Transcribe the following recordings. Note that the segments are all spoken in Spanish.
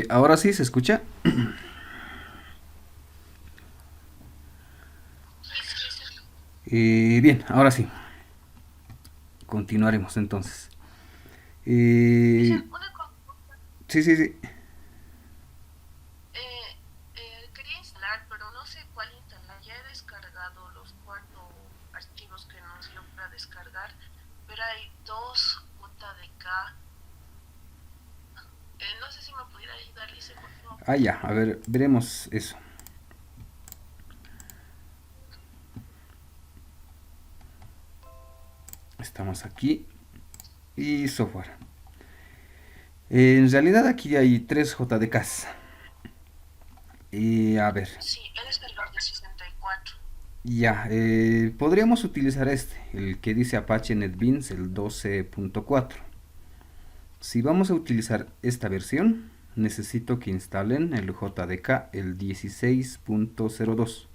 Ahora sí se escucha. Bien, ahora sí. Continuaremos entonces. Eh, sí, sí, sí. Ah, ya, a ver, veremos eso. Estamos aquí. Y software. En realidad aquí hay tres JDKs. Y a ver, ya, podríamos utilizar este, el que dice Apache NetBeans, el 12.4. Si vamos a utilizar esta versión, necesito que instalen el JDK, el 16.02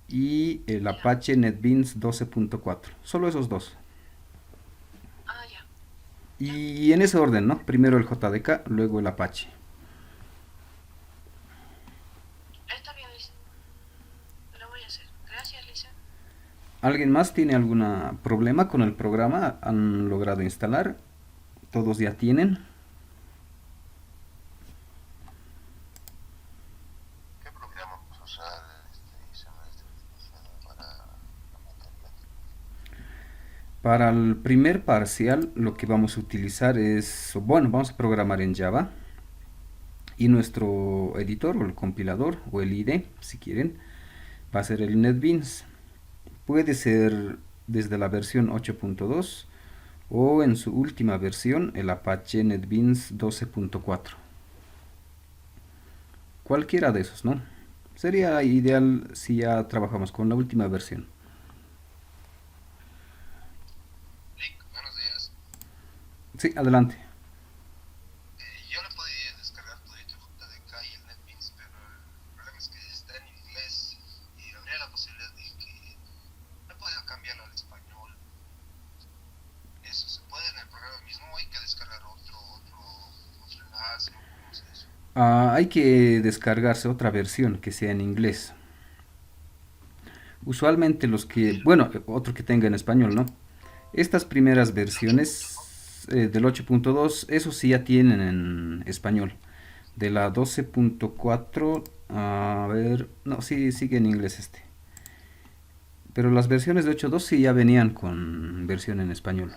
y el Apache NetBeans 12.4. Solo esos dos. Y en ese orden, ¿no? Primero el JDK, luego el Apache. ¿Alguien más tiene algún problema con el programa? ¿Han logrado instalar? ¿Todos ya tienen? Para el primer parcial lo que vamos a utilizar es, bueno, vamos a programar en Java y nuestro editor o el compilador o el IDE, si quieren, va a ser el NetBeans. Puede ser desde la versión 8.2 o en su última versión el Apache NetBeans 12.4. Cualquiera de esos, ¿no? Sería ideal si ya trabajamos con la última versión. Sí, adelante. Hay que descargarse otra versión que sea en inglés. Usualmente los que, bueno, otro que tenga en español, ¿no? Estas primeras versiones del 8.2, eso sí ya tienen en español. De la 12.4, a ver, no, sí sigue en inglés este. Pero las versiones de 8.2 sí ya venían con versión en español.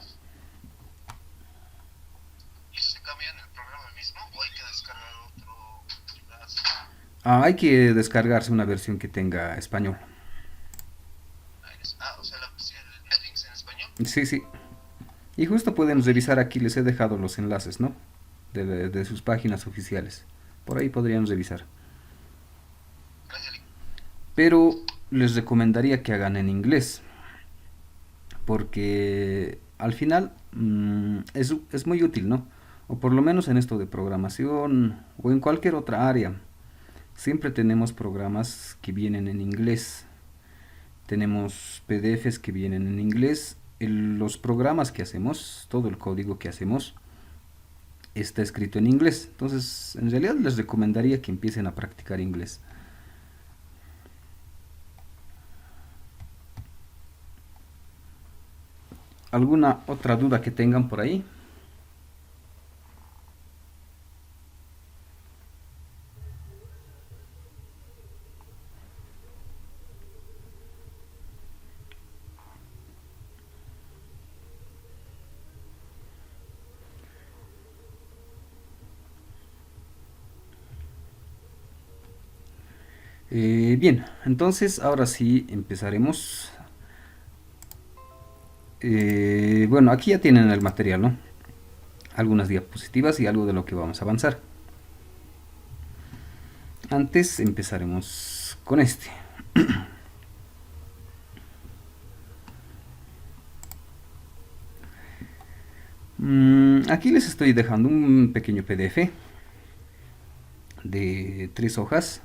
Hay que descargarse una versión que tenga español. Sí, sí. Y justo pueden revisar aquí, les he dejado los enlaces, ¿no? De sus páginas oficiales. Por ahí podrían revisar. Pero les recomendaría que hagan en inglés. Porque al final es muy útil, ¿no? O por lo menos en esto de programación o en cualquier otra área. Siempre tenemos programas que vienen en inglés. Tenemos PDFs que vienen en inglés. Los programas que hacemos, todo el código que hacemos, está escrito en inglés. Entonces, en realidad les recomendaría que empiecen a practicar inglés. ¿Alguna otra duda que tengan por ahí? Bien, entonces ahora sí empezaremos. Bueno, aquí ya tienen el material, ¿no? Algunas diapositivas y algo de lo que vamos a avanzar. Antes empezaremos con este. Aquí les estoy dejando un pequeño PDF de 3 hojas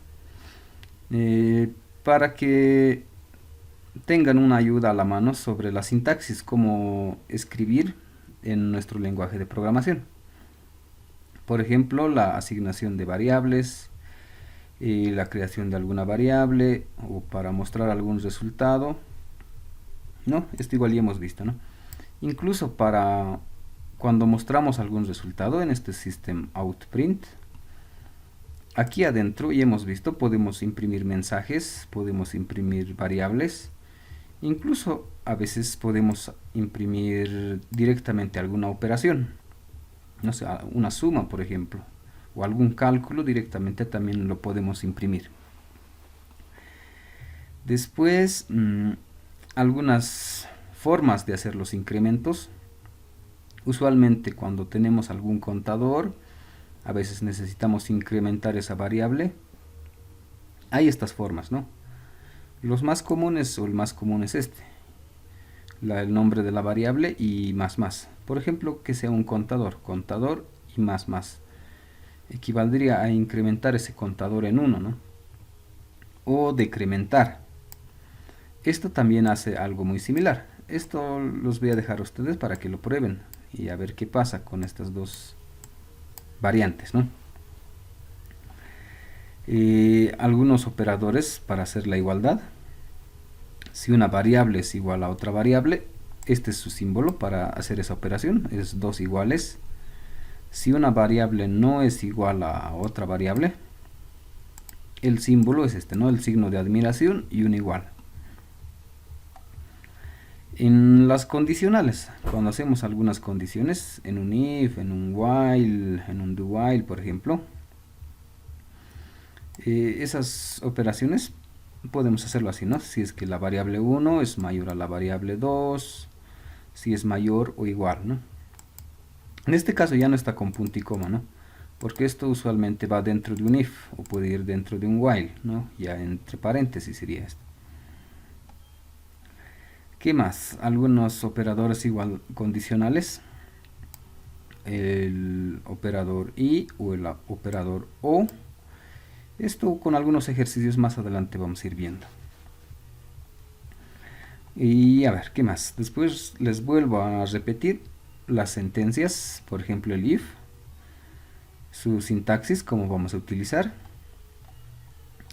eh, para que tengan una ayuda a la mano sobre la sintaxis, cómo escribir en nuestro lenguaje de programación. Por ejemplo, la asignación de variables, la creación de alguna variable o para mostrar algún resultado, ¿no? Esto igual ya hemos visto, ¿no? Incluso para cuando mostramos algún resultado en este System Out Print, aquí adentro ya hemos visto, podemos imprimir mensajes, podemos imprimir variables, incluso a veces podemos imprimir directamente alguna operación, no sé, una suma por ejemplo, o algún cálculo directamente también lo podemos imprimir. Después, algunas formas de hacer los incrementos. Usualmente cuando tenemos algún contador, a veces necesitamos incrementar esa variable. Hay estas formas, ¿no? Los más comunes, o el más común es este, el nombre de la variable y más más. Por ejemplo, que sea un contador, contador y más más. Equivaldría a incrementar ese contador en 1, ¿no? O decrementar. Esto también hace algo muy similar. Esto los voy a dejar a ustedes para que lo prueben y a ver qué pasa con estas dos variantes, ¿no? Algunos operadores para hacer la igualdad. Si una variable es igual a otra variable, este es su símbolo para hacer esa operación, es 2 iguales. Si una variable no es igual a otra variable, el símbolo es este, ¿no? El signo de admiración y un igual. En las condicionales, cuando hacemos algunas condiciones, en un if, en un while, en un do while, por ejemplo, esas operaciones podemos hacerlo así, ¿no? Si es que la variable 1 es mayor a la variable 2, si es mayor o igual, ¿no? En este caso ya no está con punto y coma, ¿no? Porque esto usualmente va dentro de un if, o puede ir dentro de un while, ¿no? Ya entre paréntesis sería esto. ¿Qué más? Algunos operadores igual condicionales. El operador y o el operador o. Esto con algunos ejercicios más adelante vamos a ir viendo. Y a ver, ¿qué más? Después les vuelvo a repetir las sentencias, por ejemplo el if, su sintaxis, cómo vamos a utilizar.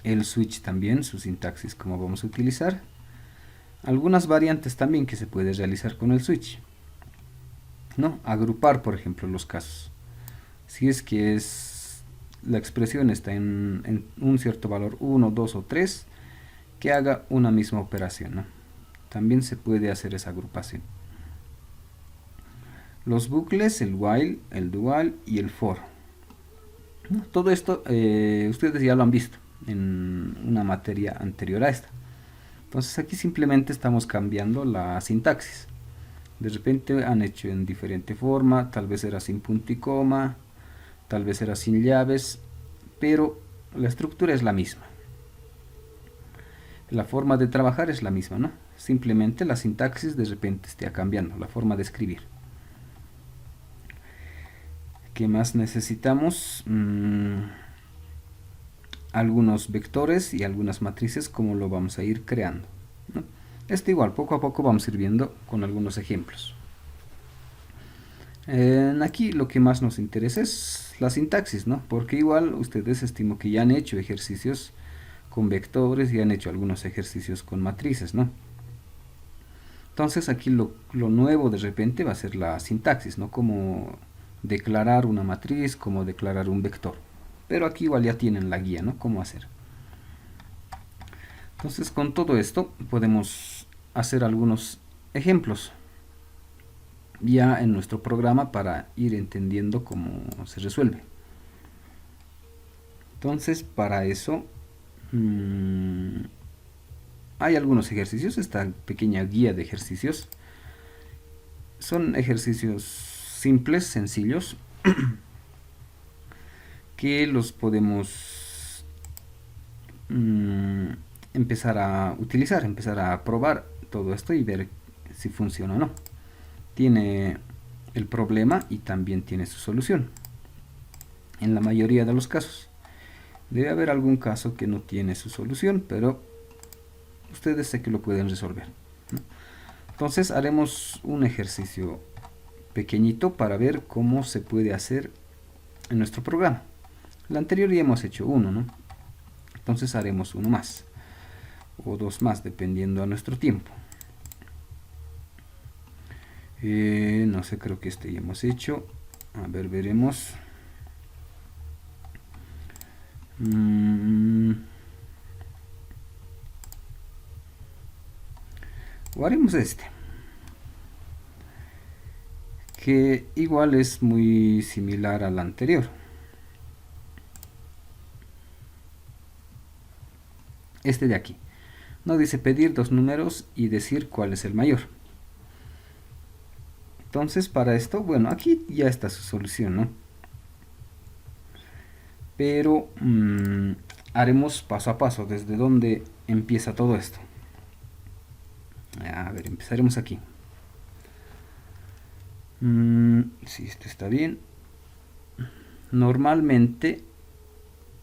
El switch también, su sintaxis, cómo vamos a utilizar. Algunas variantes también que se puede realizar con el switch, ¿no? Agrupar, por ejemplo, los casos. Si es que la expresión está en un cierto valor 1, 2 o 3, que haga una misma operación, ¿no? También se puede hacer esa agrupación. Los bucles, el while, el do while y el for, ¿no? Todo esto ustedes ya lo han visto en una materia anterior a esta. Entonces aquí simplemente estamos cambiando la sintaxis. De repente han hecho en diferente forma, tal vez era sin punto y coma, tal vez era sin llaves, pero la estructura es la misma. La forma de trabajar es la misma, ¿no? Simplemente la sintaxis de repente está cambiando, la forma de escribir. ¿Qué más necesitamos? Algunos vectores y algunas matrices, como lo vamos a ir creando, ¿no? Esto igual, poco a poco vamos a ir viendo con algunos ejemplos. Aquí lo que más nos interesa es la sintaxis, ¿no? Porque igual ustedes estimo que ya han hecho ejercicios con vectores y han hecho algunos ejercicios con matrices, ¿no? Entonces aquí lo nuevo de repente va a ser la sintaxis, ¿no? Cómo declarar una matriz, cómo declarar un vector. Pero aquí igual ya tienen la guía, ¿no? Cómo hacer. Entonces con todo esto podemos hacer algunos ejemplos ya en nuestro programa para ir entendiendo cómo se resuelve. Entonces para eso hay algunos ejercicios, esta pequeña guía de ejercicios. Son ejercicios simples, sencillos, que los podemos empezar a utilizar, empezar a probar todo esto y ver si funciona o no. Tiene el problema y también tiene su solución. En la mayoría de los casos. Debe haber algún caso que no tiene su solución, pero ustedes sé que lo pueden resolver, ¿no? Entonces haremos un ejercicio pequeñito para ver cómo se puede hacer en nuestro programa. El anterior ya hemos hecho uno, ¿no? Entonces haremos uno más o dos más dependiendo a nuestro tiempo. No sé, creo que este ya hemos hecho. A ver, veremos. O haremos este, que igual es muy similar al anterior. Este de aquí. Nos dice pedir dos números y decir cuál es el mayor. Entonces, para esto, bueno, aquí ya está su solución, ¿no? Pero haremos paso a paso desde donde empieza todo esto. A ver, empezaremos aquí. Si esto está bien. Normalmente,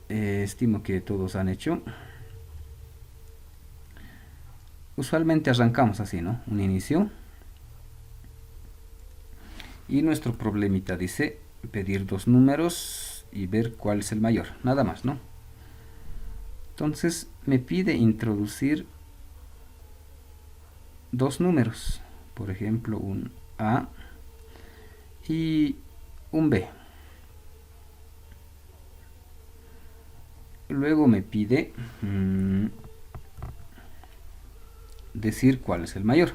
estimo que todos han hecho. Usualmente arrancamos así, ¿no? Un inicio. Y nuestro problemita dice pedir dos números y ver cuál es el mayor. Nada más, ¿no? Entonces me pide introducir dos números. Por ejemplo, un A y un B. Luego me pide decir cuál es el mayor.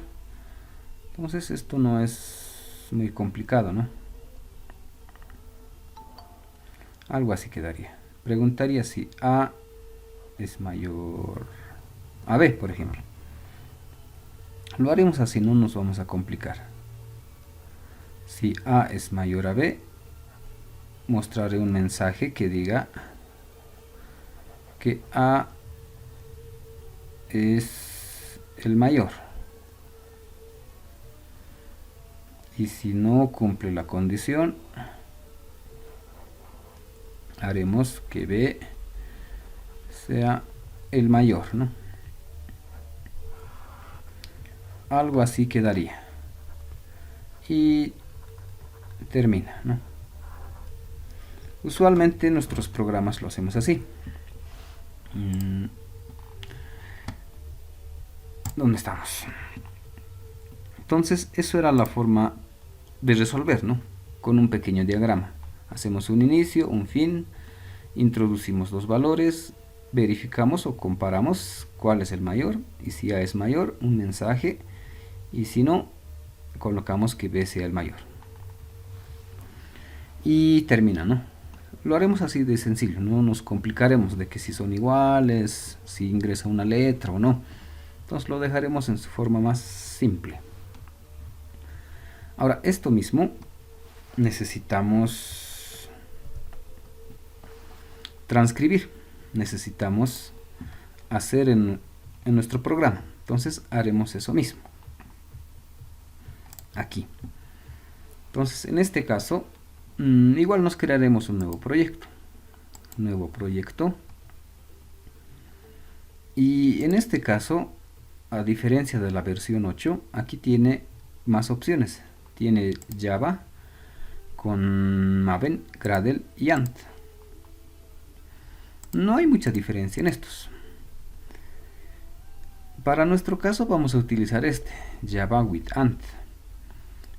Entonces esto no es muy complicado, ¿no? Algo así quedaría. Preguntaría si A es mayor a B, por ejemplo. Lo haremos así, no nos vamos a complicar. Si A es mayor a B, mostraré un mensaje que diga que A es el mayor. Y si no cumple la condición, haremos que B sea el mayor, ¿no? Algo así quedaría. Y termina, ¿no? Usualmente nuestros programas lo hacemos así. ¿Dónde estamos? Entonces, eso era la forma de resolver, ¿no? Con un pequeño diagrama. Hacemos un inicio, un fin, introducimos dos valores, verificamos o comparamos cuál es el mayor, y si A es mayor, un mensaje, y si no, colocamos que B sea el mayor. Y termina, ¿no? Lo haremos así de sencillo, no nos complicaremos de que si son iguales, si ingresa una letra o no. Entonces lo dejaremos en su forma más simple. Ahora, esto mismo necesitamos transcribir, necesitamos hacer en nuestro programa. Entonces haremos eso mismo aquí. Entonces, en este caso, igual nos crearemos un nuevo proyecto. Y en este caso, a diferencia de la versión 8, aquí tiene más opciones. Tiene Java con Maven, Gradle y Ant. No hay mucha diferencia en estos. Para nuestro caso vamos a utilizar este, Java with Ant.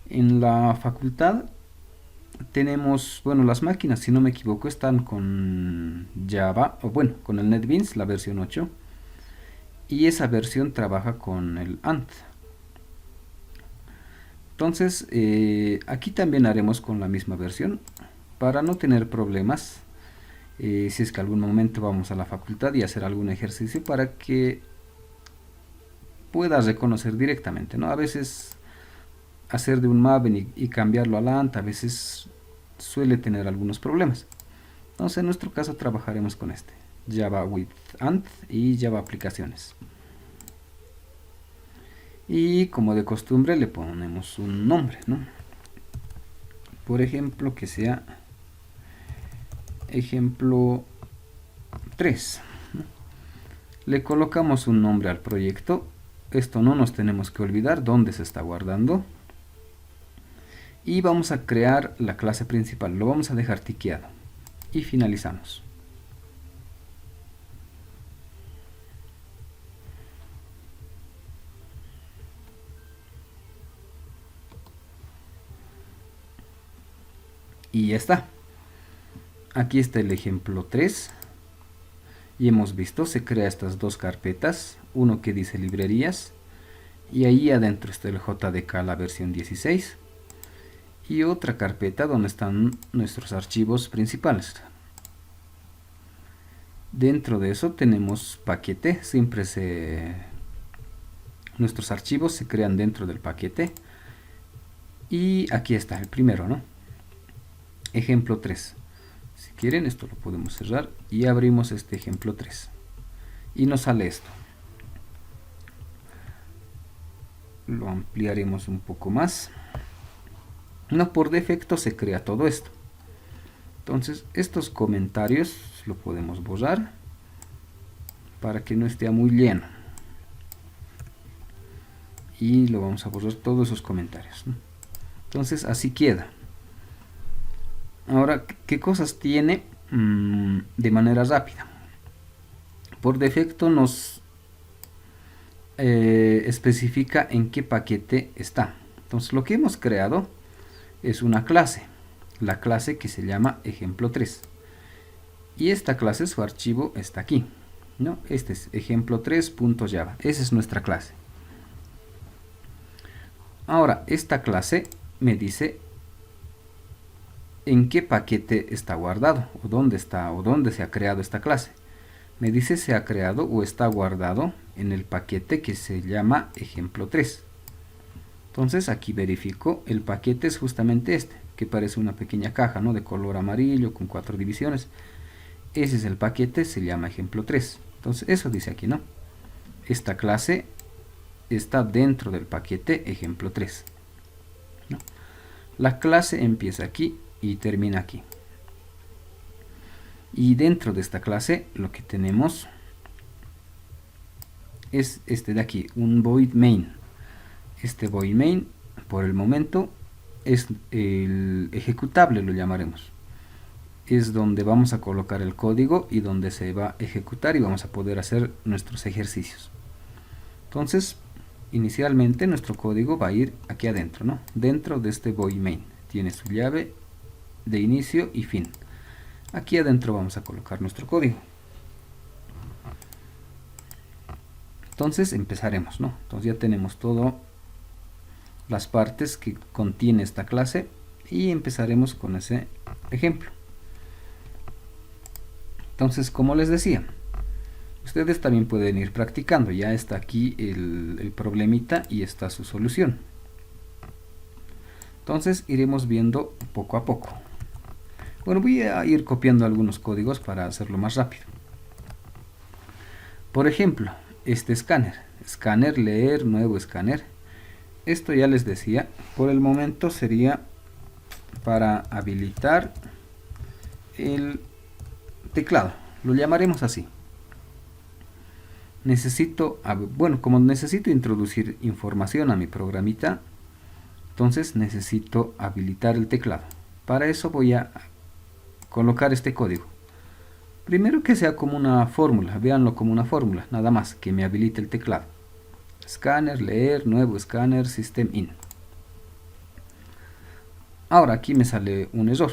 En la facultad tenemos, bueno, las máquinas, si no me equivoco, están con Java, o bueno, con el NetBeans, la versión 8. Y esa versión trabaja con el Ant. Entonces, aquí también haremos con la misma versión, para no tener problemas, si es que algún momento vamos a la facultad y hacer algún ejercicio, para que puedas reconocer directamente, ¿no? A veces hacer de un Maven y cambiarlo al Ant, a veces suele tener algunos problemas. Entonces, en nuestro caso trabajaremos con este, Java with Ant y Java aplicaciones. Y como de costumbre le ponemos un nombre, ¿no? Por ejemplo, que sea ejemplo 3, ¿no? Le colocamos un nombre al proyecto. Esto no nos tenemos que olvidar dónde se está guardando. Y vamos a crear la clase principal. Lo vamos a dejar tiqueado. y finalizamos. Y ya está. Aquí está el ejemplo 3. Y hemos visto, se crea estas dos carpetas. Uno que dice librerías. Y ahí adentro está el JDK, la versión 16. Y otra carpeta donde están nuestros archivos principales. Dentro de eso tenemos paquete. Nuestros archivos se crean dentro del paquete. Y aquí está el primero, ¿no? Ejemplo 3. Si quieren, esto lo podemos cerrar y abrimos este ejemplo 3. Y nos sale esto. Lo ampliaremos un poco más. No, por defecto se crea todo esto. Entonces, estos comentarios lo podemos borrar para que no esté muy lleno. Y lo vamos a borrar todos esos comentarios, ¿no? Entonces, así queda. Ahora, ¿qué cosas tiene de manera rápida? Por defecto nos especifica en qué paquete está. Entonces, lo que hemos creado es una clase. La clase que se llama ejemplo 3. Y esta clase, su archivo está aquí, ¿no? Este es ejemplo3.java. Esa es nuestra clase. Ahora, esta clase me dice en qué paquete está guardado, o dónde se ha creado esta clase. Me dice se ha creado o está guardado en el paquete que se llama ejemplo 3. Entonces aquí verifico, el paquete es justamente este, que parece una pequeña caja, ¿no? De color amarillo con 4 divisiones. Ese es el paquete, se llama ejemplo 3. Entonces eso dice aquí, ¿no? Esta clase está dentro del paquete ejemplo 3, ¿no? La clase empieza aquí y termina aquí. Y dentro de esta clase lo que tenemos es este de aquí, un void main. Este void main por el momento es el ejecutable, lo llamaremos. Es donde vamos a colocar el código y donde se va a ejecutar y vamos a poder hacer nuestros ejercicios. Entonces, inicialmente nuestro código va a ir aquí adentro, ¿no? Dentro de este void main. Tiene su llave de inicio y fin. Aquí adentro vamos a colocar nuestro código. Entonces empezaremos, ¿no? Entonces ya tenemos todas las partes que contiene esta clase y empezaremos con ese ejemplo. Entonces, como les decía, ustedes también pueden ir practicando. Ya está aquí el problemita y está su solución. Entonces iremos viendo poco a poco. Bueno, voy a ir copiando algunos códigos para hacerlo más rápido. Por ejemplo, este escáner, leer, nuevo escáner. Esto ya les decía, por el momento sería para habilitar el teclado. Lo llamaremos así. Como necesito introducir información a mi programita, entonces necesito habilitar el teclado. Para eso voy a colocar este código. Primero que sea como una fórmula, véanlo como una fórmula, nada más que me habilite el teclado. Escáner, leer, nuevo escáner, system in. Ahora aquí me sale un error.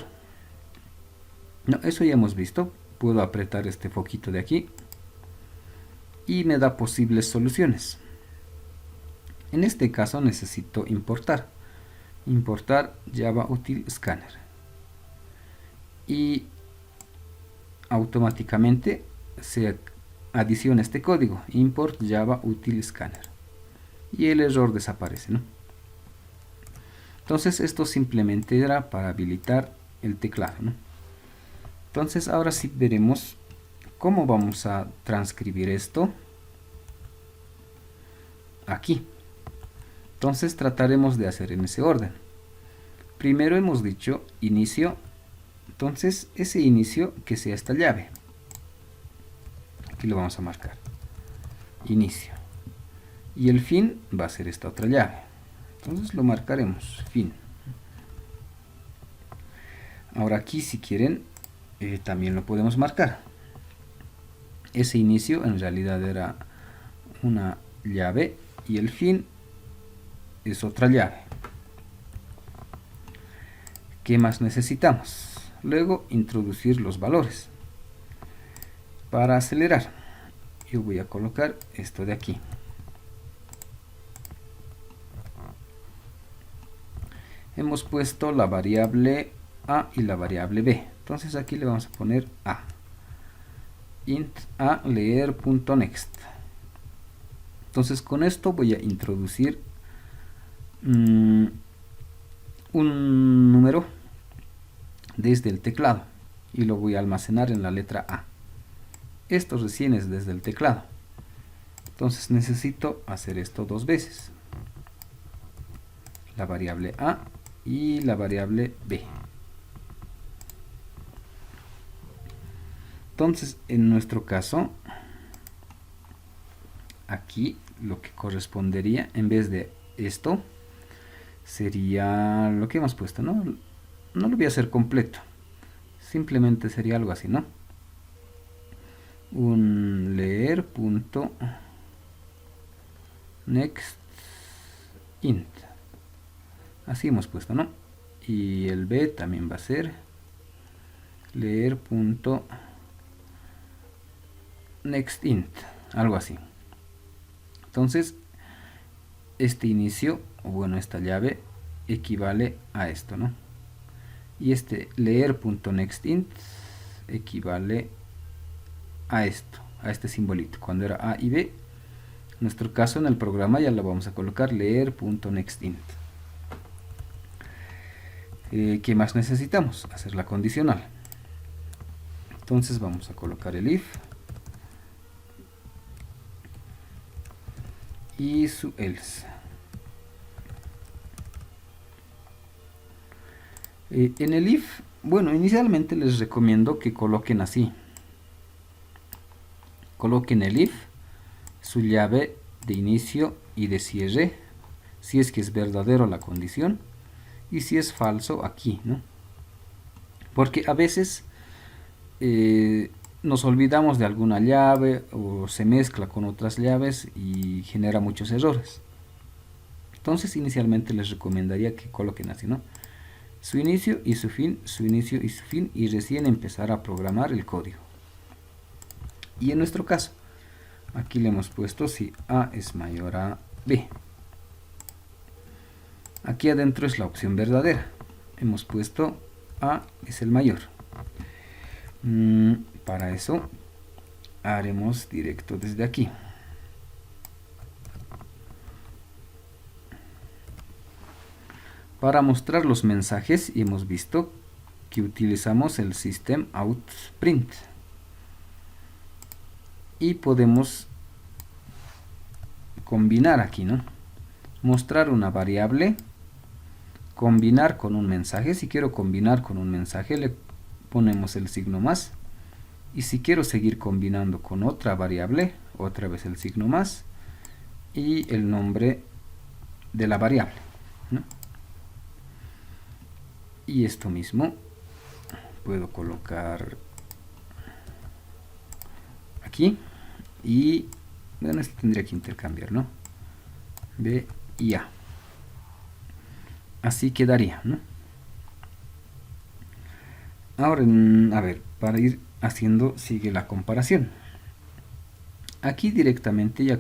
No, eso ya hemos visto. Puedo apretar este foquito de aquí y me da posibles soluciones. En este caso necesito importar Java Util Scanner y automáticamente se adiciona este código, import Java Util Scanner, y el error desaparece, ¿no? Entonces esto simplemente era para habilitar el teclado, ¿no? Entonces ahora sí veremos cómo vamos a transcribir esto aquí. Entonces trataremos de hacer en ese orden. Primero hemos dicho inicio. Entonces ese inicio que sea esta llave. Aquí lo vamos a marcar. Inicio. Y el fin va a ser esta otra llave. Entonces lo marcaremos fin. Ahora aquí si quieren también lo podemos marcar. Ese inicio en realidad era una llave y el fin es otra llave. ¿Qué más necesitamos? Luego introducir los valores. Para acelerar, yo voy a colocar esto de aquí. Hemos puesto la variable a y la variable b. Entonces aquí le vamos a poner a. Int a leer.next. Entonces con esto voy a introducir un número desde el teclado y lo voy a almacenar en la letra A. Esto recién es desde el teclado. Entonces necesito hacer esto dos veces. La variable A y la variable B. Entonces en nuestro caso, aquí lo que correspondería en vez de esto sería lo que hemos puesto, ¿no? No lo voy a hacer completo, simplemente sería algo así, ¿no? Un leer.next int, así hemos puesto, ¿no? Y el b también va a ser leer.next int, algo así. Entonces este inicio, o bueno, esta llave equivale a esto, ¿no? Y este leer.nextInt equivale a esto, a este simbolito. Cuando era A y B, en nuestro caso en el programa ya lo vamos a colocar leer.nextInt. ¿Qué más necesitamos? Hacer la condicional. Entonces vamos a colocar el if y su else. En el if, bueno, inicialmente les recomiendo que coloquen así. Coloquen el if, su llave de inicio y de cierre, si es que es verdadero la condición, y si es falso aquí, ¿no? Porque a veces nos olvidamos de alguna llave o se mezcla con otras llaves y genera muchos errores. Entonces inicialmente les recomendaría que coloquen así, ¿no? Su inicio y su fin, su inicio y su fin, y recién empezar a programar el código. Y en nuestro caso, aquí le hemos puesto si A es mayor a B. Aquí adentro es la opción verdadera. Hemos puesto A es el mayor. Para eso haremos directo desde aquí. Para mostrar los mensajes hemos visto que utilizamos el system out print y podemos combinar aquí, ¿no? Mostrar una variable, combinar con un mensaje. Si quiero combinar con un mensaje le ponemos el signo más, y si quiero seguir combinando con otra variable, otra vez el signo más y el nombre de la variable, ¿no? Y esto mismo puedo colocar aquí y bueno, esto tendría que intercambiar, ¿no? B y A. Así quedaría, ¿no? Ahora, a ver, para ir haciendo, sigue la comparación. Aquí directamente ya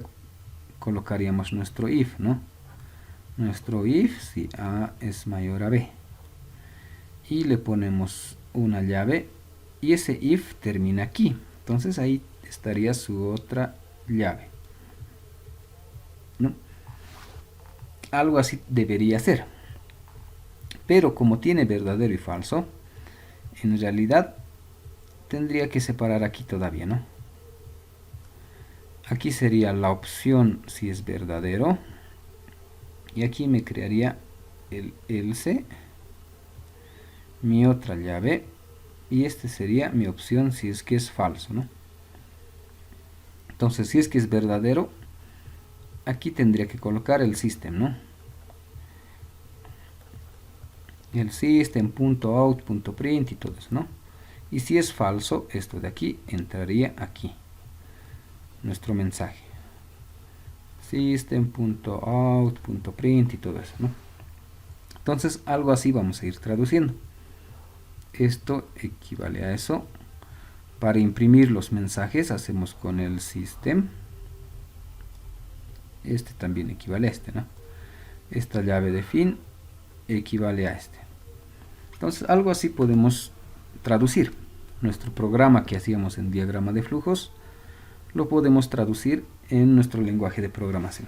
colocaríamos nuestro if, ¿no? Nuestro if si A es mayor a B. Y le ponemos una llave y ese if termina aquí. Entonces ahí estaría su otra llave, ¿no? Algo así debería ser. Pero como tiene verdadero y falso, en realidad tendría que separar aquí todavía, ¿no? Aquí sería la opción si es verdadero. Y aquí me crearía el else, mi otra llave. Y este sería mi opción si es que es falso, ¿no? Entonces, si es que es verdadero, aquí tendría que colocar el system, ¿no? El system.out.print y todo eso, ¿no? Y si es falso, esto de aquí entraría aquí, nuestro mensaje. System.out.print y todo eso, ¿no? Entonces algo así vamos a ir traduciendo. Esto equivale a eso. Para imprimir los mensajes hacemos con el system. Este también equivale a este, ¿no? Esta llave de fin equivale a este. Entonces algo así podemos traducir. Nuestro programa que hacíamos en diagrama de flujos lo podemos traducir en nuestro lenguaje de programación.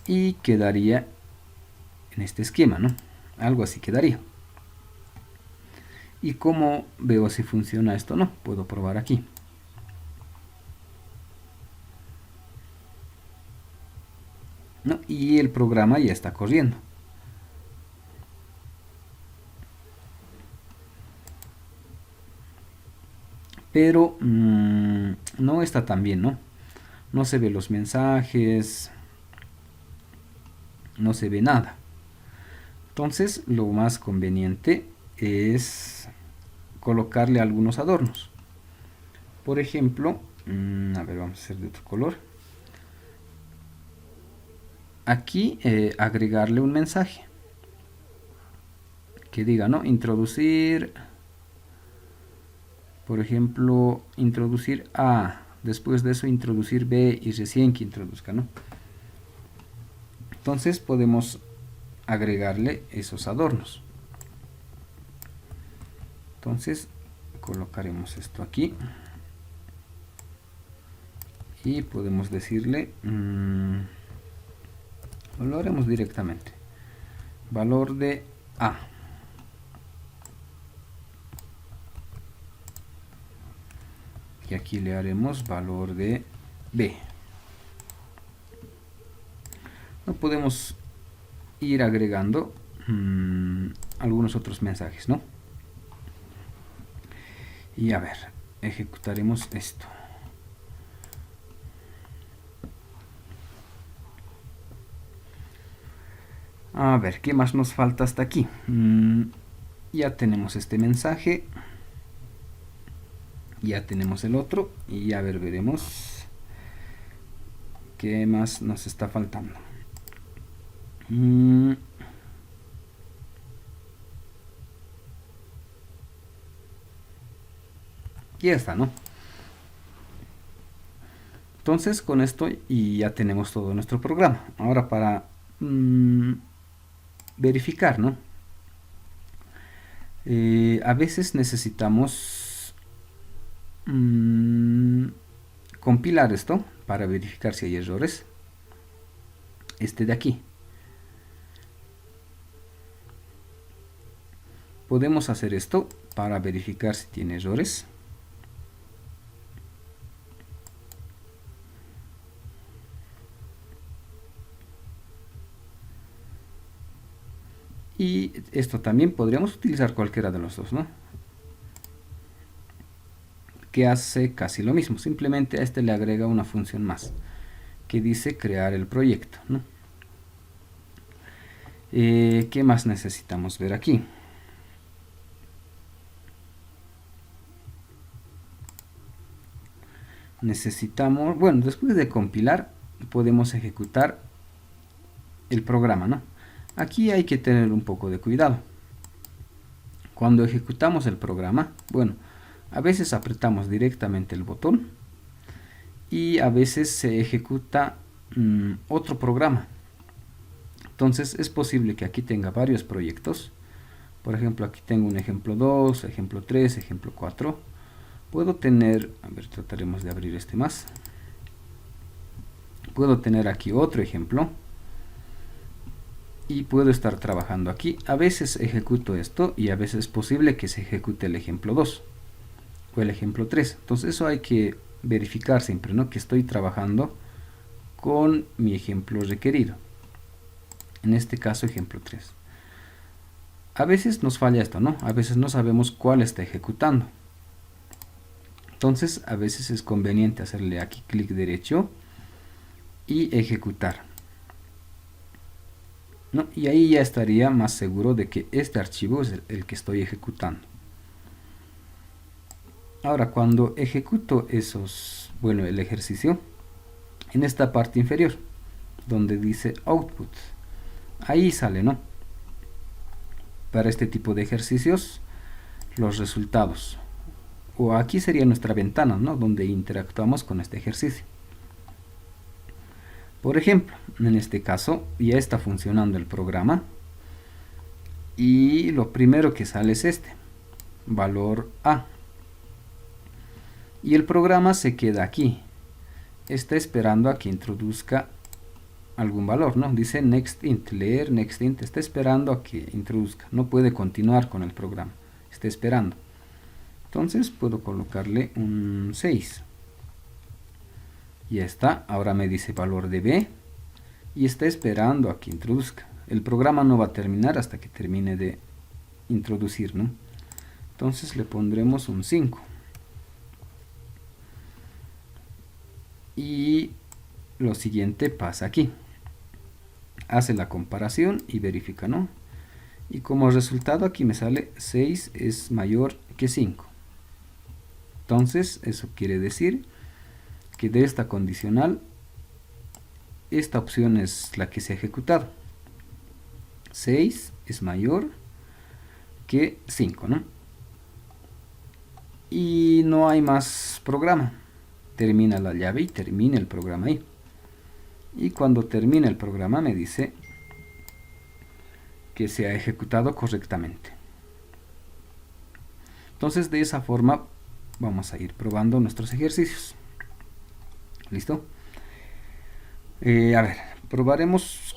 Y quedaría en este esquema, ¿no? Algo así quedaría. ¿Y cómo veo si funciona esto? No, puedo probar aquí. ¿No? Y el programa ya está corriendo. Pero no está tan bien, ¿no? No se ve los mensajes, no se ve nada. Entonces lo más conveniente es colocarle algunos adornos. Por ejemplo, a ver, vamos a hacer de otro color. Aquí agregarle un mensaje que diga, ¿no? Introducir, por ejemplo, introducir A, después de eso introducir B y recién que introduzca, ¿no? Entonces podemos agregarle esos adornos. Entonces colocaremos esto aquí y podemos decirle, lo haremos directamente, valor de A. Y aquí le haremos valor de B. No podemos ir agregando algunos otros mensajes, ¿no? Y a ver, ejecutaremos esto. A ver, ¿qué más nos falta hasta aquí? Ya tenemos este mensaje. Ya tenemos el otro. Y a ver, veremos qué más nos está faltando. Ya está, ¿no? Entonces con esto y ya tenemos todo nuestro programa. Ahora para verificar, ¿no? A veces necesitamos compilar esto para verificar si hay errores. Este de aquí. Podemos hacer esto para verificar si tiene errores. Y esto también podríamos utilizar cualquiera de los dos, ¿no? Que hace casi lo mismo. Simplemente a este le agrega una función más que dice crear el proyecto, ¿no? ¿Qué más necesitamos ver aquí? Necesitamos, bueno, después de compilar podemos ejecutar el programa, ¿no? Aquí hay que tener un poco de cuidado. Cuando ejecutamos el programa, bueno, a veces apretamos directamente el botón y a veces se ejecuta otro programa. Entonces es posible que aquí tenga varios proyectos. Por ejemplo, aquí tengo un ejemplo 2, ejemplo 3, ejemplo 4. Puedo tener, a ver, trataremos de abrir este más. Puedo tener aquí otro ejemplo. Y puedo estar trabajando aquí. A veces ejecuto esto y a veces es posible que se ejecute el ejemplo 2 o el ejemplo 3. Entonces eso hay que verificar siempre, ¿no? Que estoy trabajando con mi ejemplo requerido. En este caso ejemplo 3. A veces nos falla esto, ¿no? A veces no sabemos cuál está ejecutando. Entonces a veces es conveniente hacerle aquí clic derecho y ejecutar. ¿no? Y ahí ya estaría más seguro de que este archivo es el que estoy ejecutando. Ahora, cuando ejecuto el ejercicio, en esta parte inferior, donde dice Output, ahí sale, ¿no? Para este tipo de ejercicios, los resultados. O aquí sería nuestra ventana, ¿no? Donde interactuamos con este ejercicio. Por ejemplo, en este caso ya está funcionando el programa y lo primero que sale es este, valor A. Y el programa se queda aquí. Está esperando a que introduzca algún valor, ¿no? Dice next int, leer next int, está esperando a que introduzca. No puede continuar con el programa, está esperando. Entonces puedo colocarle un 6. Ya está, ahora me dice valor de B y está esperando a que introduzca. El programa no va a terminar hasta que termine de introducir, ¿no? Entonces le pondremos un 5. Y lo siguiente pasa aquí. Hace la comparación y verifica, ¿no? Y como resultado aquí me sale 6 es mayor que 5. Entonces eso quiere decir que de esta condicional, esta opción es la que se ha ejecutado. 6 es mayor que 5, ¿no? Y no hay más programa. Termina la llave y termina el programa ahí. Y cuando termina el programa me dice que se ha ejecutado correctamente. Entonces de esa forma vamos a ir probando nuestros ejercicios. ¿Listo? A ver, probaremos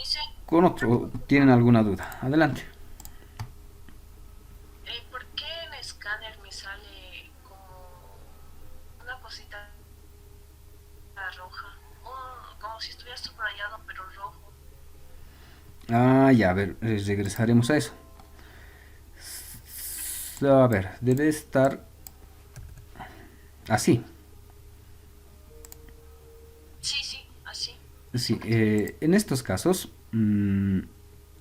con otro. ¿Tienen alguna duda? Adelante. ¿Por qué en escáner me sale como una cosita roja? Como si estuviera subrayado pero rojo. Ya, a ver, regresaremos a eso. A ver, debe estar así. Sí, sí, así. Sí, en estos casos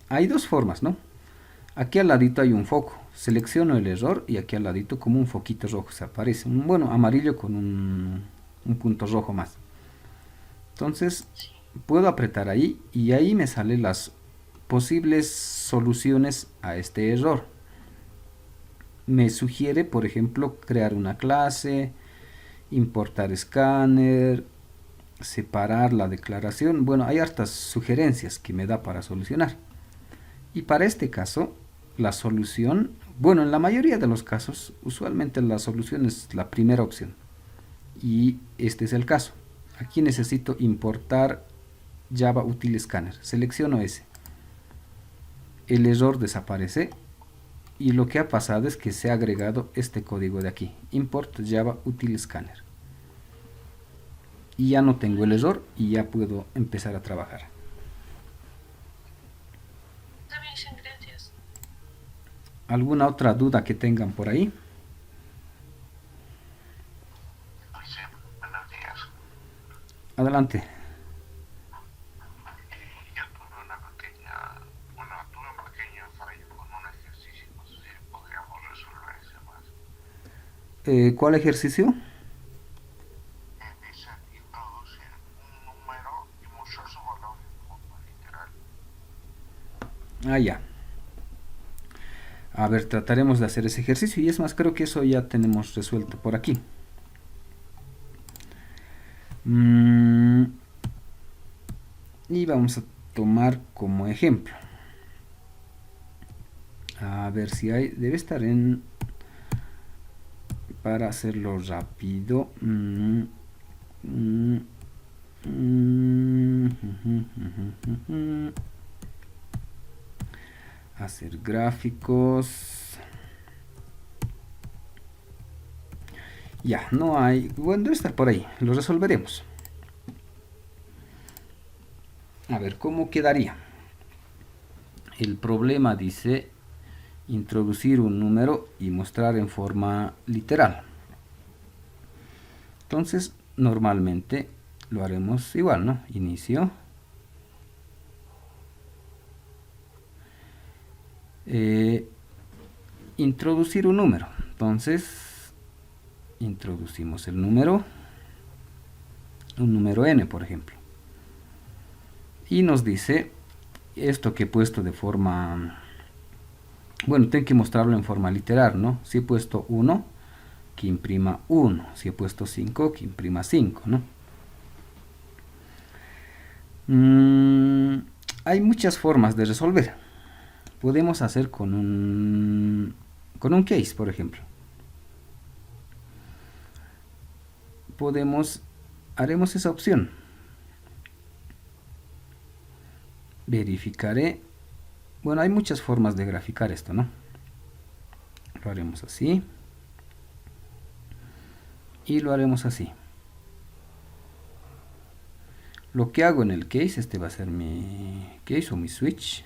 hay dos formas, ¿no? Aquí al ladito hay un foco. Selecciono el error y aquí al ladito como un foquito rojo se aparece. Bueno, amarillo con un punto rojo más. Entonces Sí. puedo apretar ahí y ahí me salen las posibles soluciones a este error. Me sugiere, por ejemplo, crear una clase, importar escáner, separar la declaración. Bueno, hay hartas sugerencias que me da para solucionar. Y para este caso, la solución, bueno, en la mayoría de los casos, usualmente la solución es la primera opción. Y este es el caso. Aquí necesito importar Java Util Scanner. Selecciono ese. El error desaparece y lo que ha pasado es que se ha agregado este código de aquí. Import Java Util Scanner. Y ya no tengo el error y ya puedo empezar a trabajar. Está bien, gracias. ¿Alguna otra duda que tengan por ahí? Sí, buenos días. Adelante. Yo tuve un pequeño fallo con un ejercicio, no sé si podríamos resolver ese más. ¿Cuál ejercicio? Dice introducir un número y mostrar su valor en forma literal. Ya. A ver, trataremos de hacer ese ejercicio y es más, creo que eso ya tenemos resuelto por aquí. Y vamos a tomar como ejemplo. A ver si hay, debe estar en, para hacerlo rápido. Hacer gráficos. Ya, no hay. Bueno, debe estar por ahí. Lo resolveremos. A ver, ¿cómo quedaría? El problema dice introducir un número y mostrar en forma literal. Entonces, normalmente lo haremos igual, ¿no? Inicio. introducir un número. Entonces, introducimos el número, un número n, por ejemplo. Y nos dice esto que he puesto de forma... Bueno, tengo que mostrarlo en forma literal, ¿no? Si he puesto 1, que imprima 1. Si he puesto 5, que imprima 5, ¿no? Hay muchas formas de resolver. Podemos hacer con un case, por ejemplo. Haremos esa opción. Verificaré. Bueno, hay muchas formas de graficar esto, ¿no? Lo haremos así. Y lo haremos así. Lo que hago en el case, este va a ser mi case o mi switch.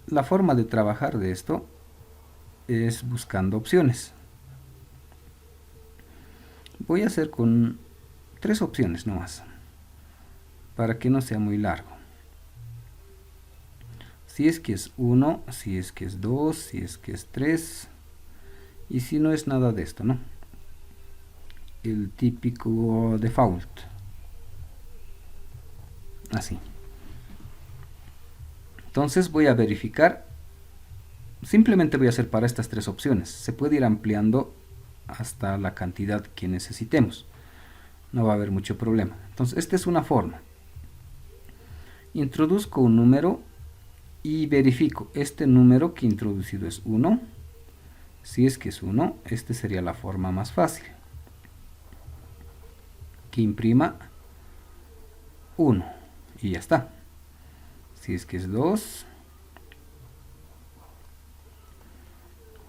La forma de trabajar de esto es buscando opciones. Voy a hacer con 3 opciones nomás, para que no sea muy largo. Si es que es 1, si es que es 2, si es que es 3, y si no es nada de esto, ¿no? El típico default. Así. Entonces voy a verificar. Simplemente voy a hacer para estas 3 opciones. Se puede ir ampliando hasta la cantidad que necesitemos. No va a haber mucho problema. Entonces esta es una forma. Introduzco un número y verifico. Este número que he introducido es 1. Si es que es 1, esta sería la forma más fácil. Que imprima 1 y ya está. Si es que es 2,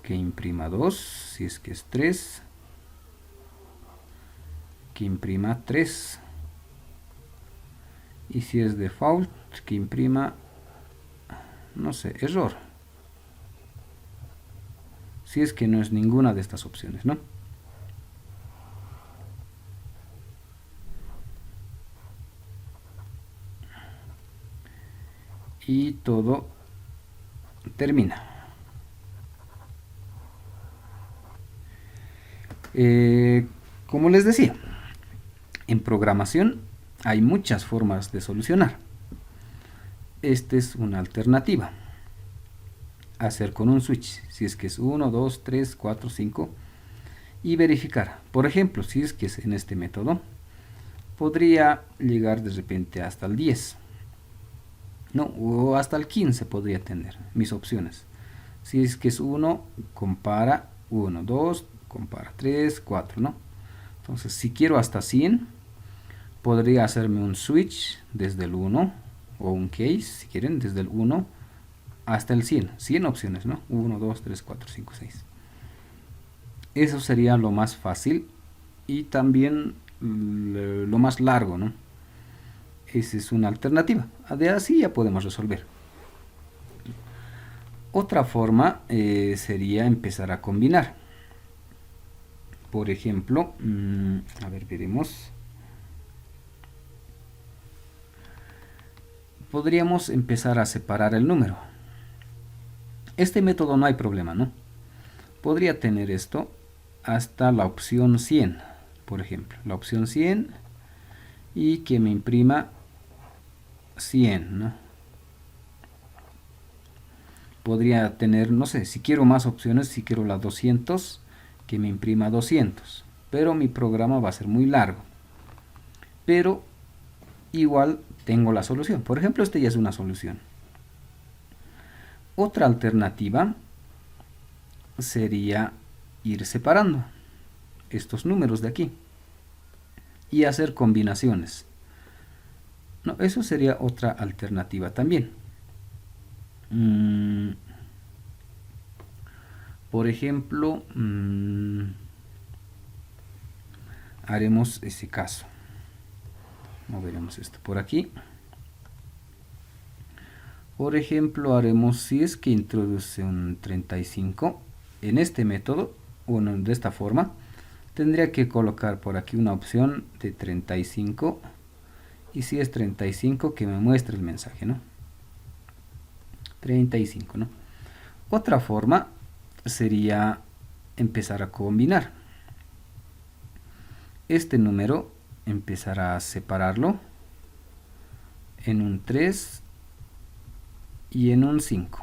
que imprima 2. Si es que es 3, que imprima 3. Y si es default, que imprima, no sé, error. Si es que no es ninguna de estas opciones, ¿no? Y todo termina. Como les decía, en programación hay muchas formas de solucionar. Esta es una alternativa. Hacer con un switch, si es que es 1, 2, 3, 4, 5, y verificar. Por ejemplo, si es que es en este método, podría llegar de repente hasta el 10. No, o hasta el 15 podría tener mis opciones. Si es que es 1, compara 1, 2, compara 3, 4, ¿no? Entonces, si quiero hasta 100, podría hacerme un switch desde el 1, o un case, si quieren, desde el 1 hasta el 100. 100 opciones, ¿no? 1, 2, 3, 4, 5, 6. Eso sería lo más fácil y también lo más largo, ¿no? Esa es una alternativa. De así ya podemos resolver. Otra forma sería empezar a combinar. Por ejemplo, a ver, veremos. Podríamos empezar a separar el número. Este método no hay problema, ¿no? Podría tener esto hasta la opción 100, por ejemplo. La opción 100 y que me imprima 100, ¿no? Podría tener, no sé, si quiero más opciones, si quiero la 200, que me imprima 200. Pero mi programa va a ser muy largo. Pero igual tengo la solución. Por ejemplo, este ya es una solución. Otra alternativa sería ir separando estos números de aquí y hacer combinaciones. No, eso sería otra alternativa también. Por ejemplo, haremos ese caso. Moveremos esto por aquí. Por ejemplo, haremos, si es que introduce un 35 en este método, bueno, de esta forma, tendría que colocar por aquí una opción de 35 Y si es 35, que me muestre el mensaje, ¿no? 35, ¿no? Otra forma sería empezar a combinar. Este número empezará a separarlo en un 3 y en un 5.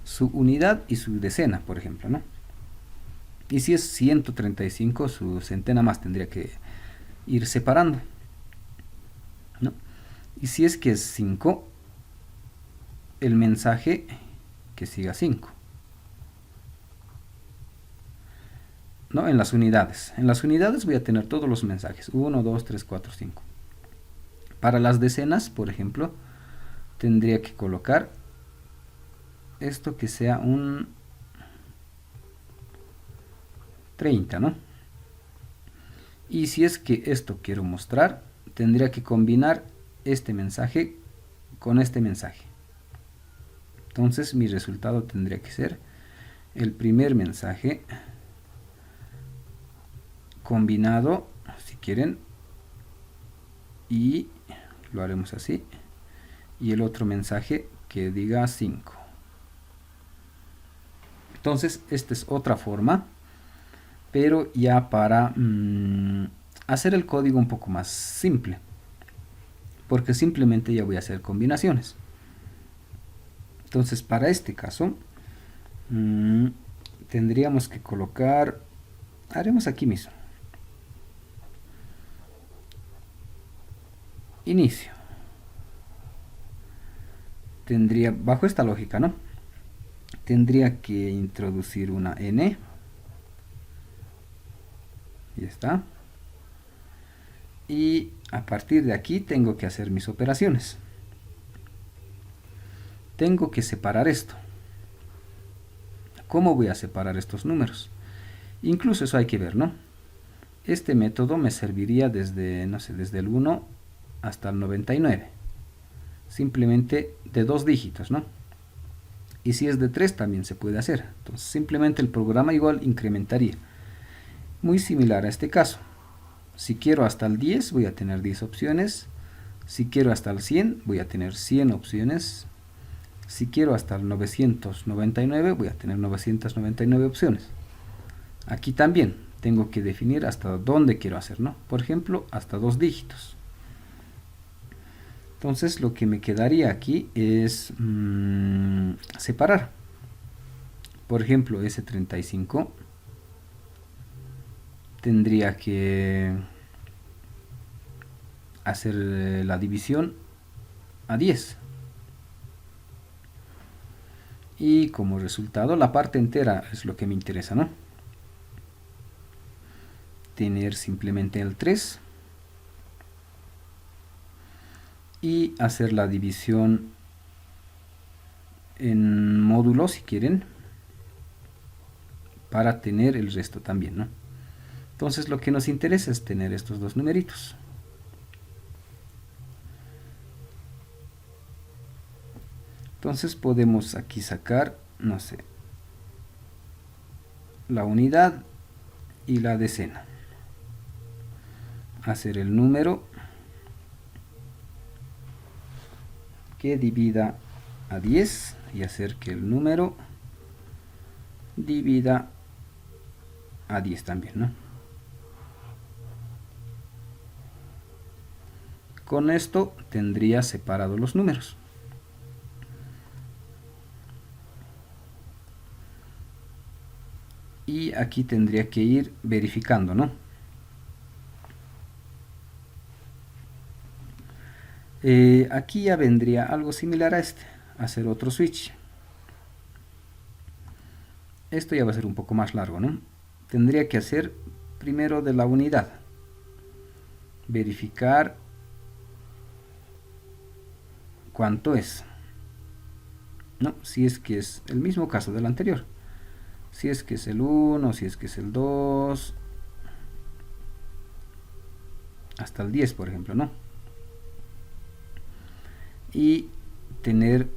Su unidad y su decena, por ejemplo, ¿no? Y si es 135, su centena más tendría que ir separando, ¿no? Y si es que es 5, el mensaje que siga 5, ¿no? En las unidades. En las unidades voy a tener todos los mensajes. 1, 2, 3, 4, 5. Para las decenas, por ejemplo, tendría que colocar esto que sea un 30, ¿no? Y si es que esto quiero mostrar, tendría que combinar este mensaje con este mensaje. Entonces mi resultado tendría que ser el primer mensaje combinado, si quieren, y lo haremos así, y el otro mensaje que diga 5. Entonces esta es otra forma, pero ya para hacer el código un poco más simple, porque simplemente ya voy a hacer combinaciones. Entonces para este caso tendríamos que colocar, haremos aquí mismo, inicio. Tendría, bajo esta lógica, ¿no? Tendría que introducir una n. Ya está. Y a partir de aquí tengo que hacer mis operaciones. Tengo que separar esto. ¿Cómo voy a separar estos números? Incluso eso hay que ver, ¿no? Este método me serviría desde, no sé, desde el 1 hasta el 99. Simplemente de 2 dígitos, ¿no? Y si es de 3 también se puede hacer. Entonces simplemente el programa igual incrementaría. Muy similar a este caso. Si quiero hasta el 10 voy a tener 10 opciones. Si quiero hasta el 100 voy a tener 100 opciones. Si quiero hasta el 999 voy a tener 999 opciones. Aquí también tengo que definir hasta dónde quiero hacer, ¿no? Por ejemplo, hasta 2 dígitos. Entonces lo que me quedaría aquí es separar. Por ejemplo, ese 35 tendría que hacer la división a 10. Y como resultado la parte entera es lo que me interesa, ¿no? Tener simplemente el 3 y hacer la división en módulos si quieren, para tener el resto también, ¿no? Entonces lo que nos interesa es tener estos dos numeritos. Entonces podemos aquí sacar, no sé, la unidad y la decena. Hacer el número que divida a 10 y hacer que el número divida a 10 también, ¿no? Con esto tendría separados los números. Y aquí tendría que ir verificando, ¿no? Aquí ya vendría algo similar a este, hacer otro switch. Esto ya va a ser un poco más largo, ¿no? Tendría que hacer primero de la unidad, verificar cuánto es, ¿no? Si es que es el mismo caso del anterior, si es que es el 1, si es que es el 2, hasta el 10, por ejemplo, ¿no? Y tener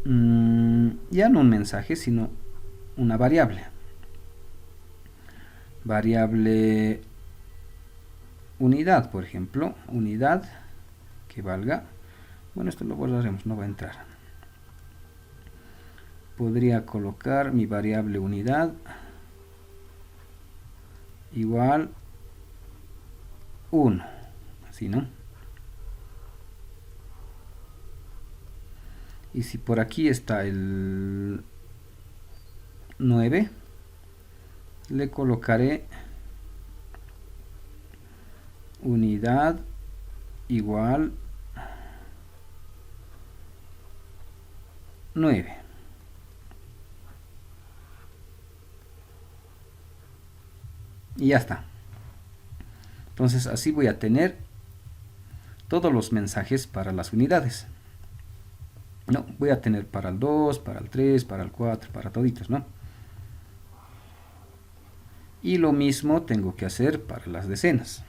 ya no un mensaje, sino una variable unidad, por ejemplo, unidad que valga, bueno, esto lo borraremos, no va a entrar. Podría colocar mi variable unidad igual 1, así, ¿no? Y si por aquí está el 9, le colocaré unidad igual 9. Y ya está. Entonces así voy a tener todos los mensajes para las unidades. No, voy a tener para el 2, para el 3, para el 4, para toditos, ¿no? Y lo mismo tengo que hacer para las decenas.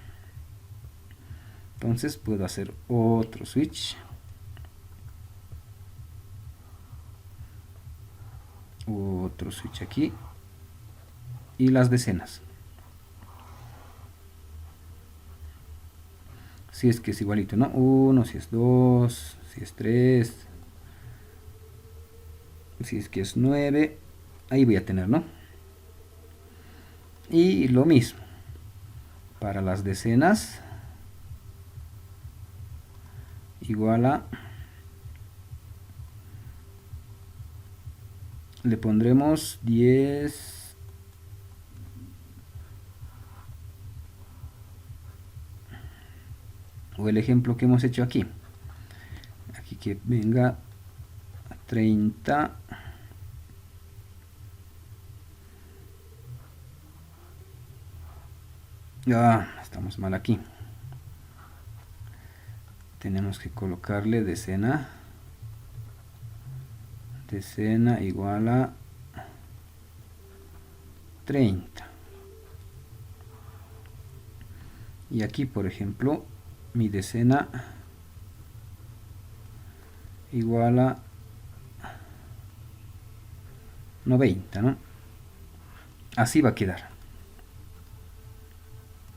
Entonces puedo hacer otro switch. Otro switch aquí. Y las decenas. Si es que es igualito, ¿no? 1, si es 2, si es 3, si es que es 9, ahí voy a tener, ¿no? Y lo mismo para las decenas, igual a, le pondremos 10, o el ejemplo que hemos hecho aquí que venga 30, estamos mal aquí, tenemos que colocarle decena igual a 30, y aquí por ejemplo mi decena igual a 90, ¿no? Así va a quedar.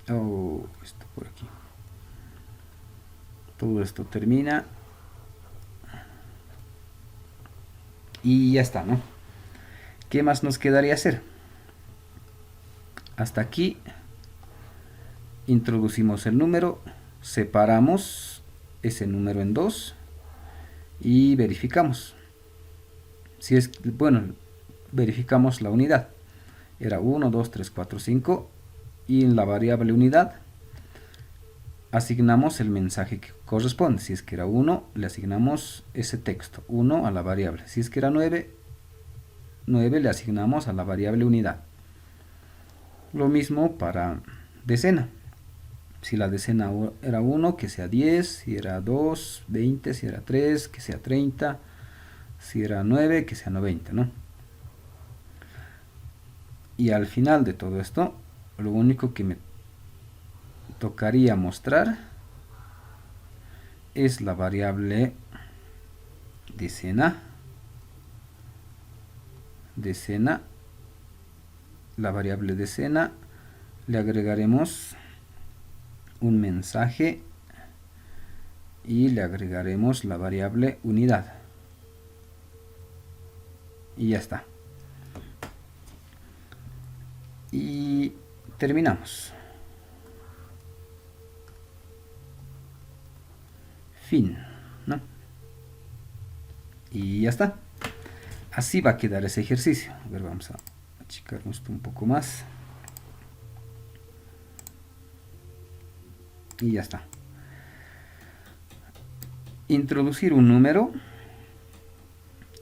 Esto por aquí. Todo esto termina. Y ya está, ¿no? ¿Qué más nos quedaría hacer? Hasta aquí introducimos el número, separamos ese número en 2 y verificamos. Si es, bueno, verificamos la unidad. Era 1, 2, 3, 4, 5 y en la variable unidad asignamos el mensaje que corresponde. Si es que era 1, le asignamos ese texto, 1 a la variable. Si es que era 9, 9 le asignamos a la variable unidad. Lo mismo para decena. Si la decena era 1, que sea 10, si era 2, 20, si era 3, que sea 30, si era 9, que sea 90, ¿no? Y al final de todo esto, lo único que me tocaría mostrar es la variable decena, la variable decena, le agregaremos un mensaje y le agregaremos la variable unidad y ya está, y terminamos. Fin, ¿no? Y ya está. Así va a quedar ese ejercicio. A ver, vamos a achicarnos esto un poco más. Y ya está. Introducir un número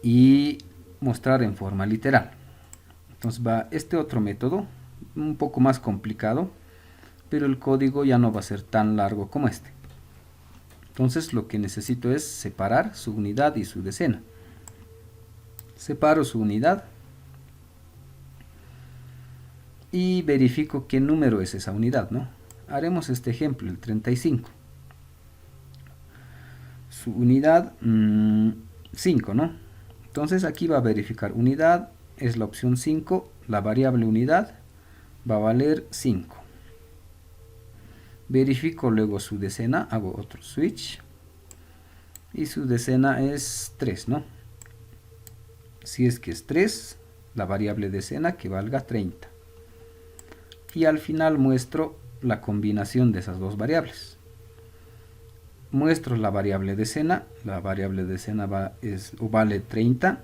y mostrar en forma literal. Entonces va este otro método, un poco más complicado, pero el código ya no va a ser tan largo como este. Entonces lo que necesito es separar su unidad y su decena. Separo su unidad y verifico qué número es esa unidad, ¿no? Haremos este ejemplo, el 35. Su unidad 5, ¿no? Entonces aquí va a verificar unidad, es la opción 5, la variable unidad va a valer 5. verifico luego su decena, hago otro switch y su decena es 3, ¿no? Si es que es 3, la variable decena que valga 30. Y al final muestro la combinación de esas dos variables. Muestro la variable decena vale 30,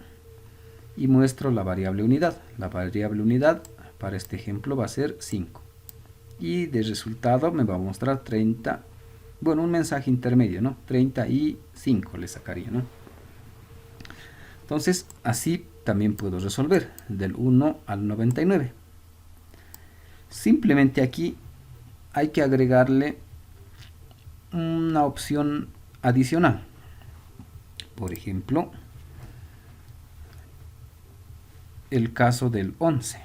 y muestro la variable unidad. La variable unidad para este ejemplo va a ser 5. Y de resultado me va a mostrar 30, bueno, un mensaje intermedio, ¿no? 35 le sacaría, ¿no? Entonces, así también puedo resolver del 1 al 99. Simplemente aquí hay que agregarle una opción adicional. Por ejemplo, el caso del 11.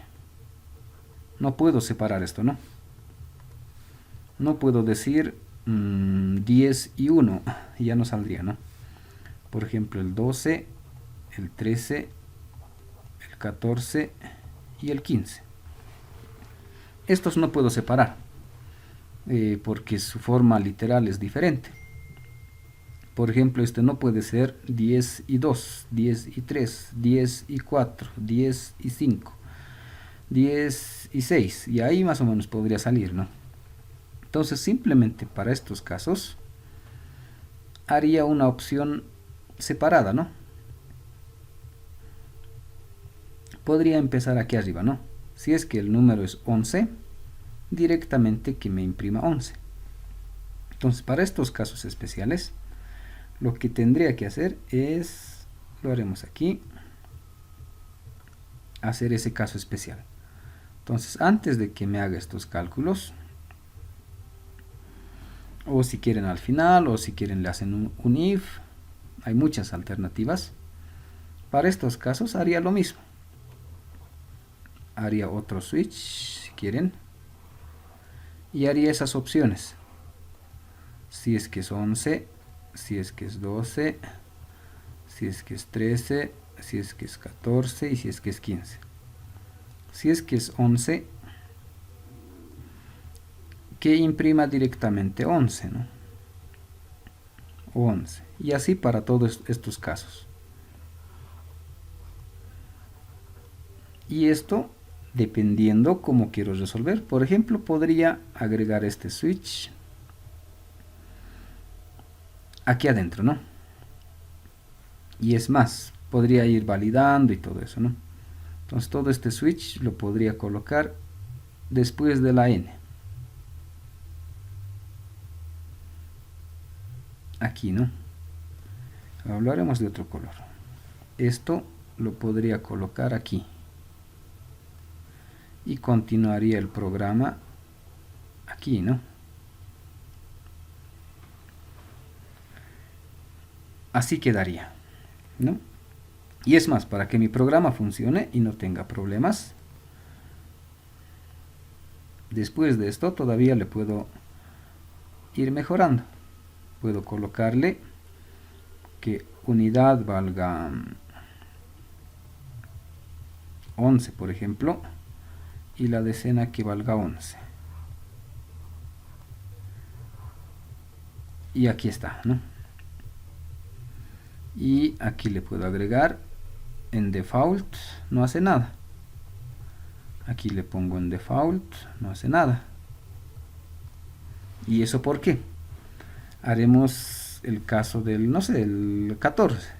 No puedo separar esto, ¿no? No puedo decir 10 y 1, ya no saldría, ¿no? Por ejemplo, el 12, el 13, el 14 y el 15. Estos no puedo separar, porque su forma literal es diferente. Por ejemplo, este no puede ser 10 y 2, 10 y 3, 10 y 4, 10 y 5, 10 y 6, y ahí más o menos podría salir, ¿no? Entonces, simplemente para estos casos haría una opción separada, ¿no? Podría empezar aquí arriba, ¿no? Si es que el número es 11, directamente que me imprima 11. Entonces, para estos casos especiales, lo que tendría que hacer es, lo haremos aquí, hacer ese caso especial. Entonces, antes de que me haga estos cálculos, o si quieren al final, o si quieren le hacen un if, hay muchas alternativas. Para estos casos haría lo mismo. Haría otro switch, si quieren, y haría esas opciones. Si es que es 11, si es que es 12, si es que es 13, si es que es 14 y si es que es 15. Si es que es 11, que imprima directamente 11, ¿no? 11. Y así para todos estos casos. Y esto dependiendo cómo quiero resolver. Por ejemplo, podría agregar este switch aquí adentro, ¿no? Y es más, podría ir validando y todo eso, ¿no? Entonces todo este switch lo podría colocar después de la n. Aquí, ¿no? Hablaremos de otro color. Esto lo podría colocar aquí. Y continuaría el programa aquí, ¿no? Así quedaría, ¿no? Y es más, para que mi programa funcione y no tenga problemas, después de esto todavía le puedo ir mejorando. Puedo colocarle que unidad valga 11, por ejemplo, y la decena que valga 11. Y aquí está, ¿no? Y aquí le puedo agregar en default, no hace nada. Aquí le pongo en default, no hace nada. ¿Y eso por qué? Haremos el caso del, no sé, el 14.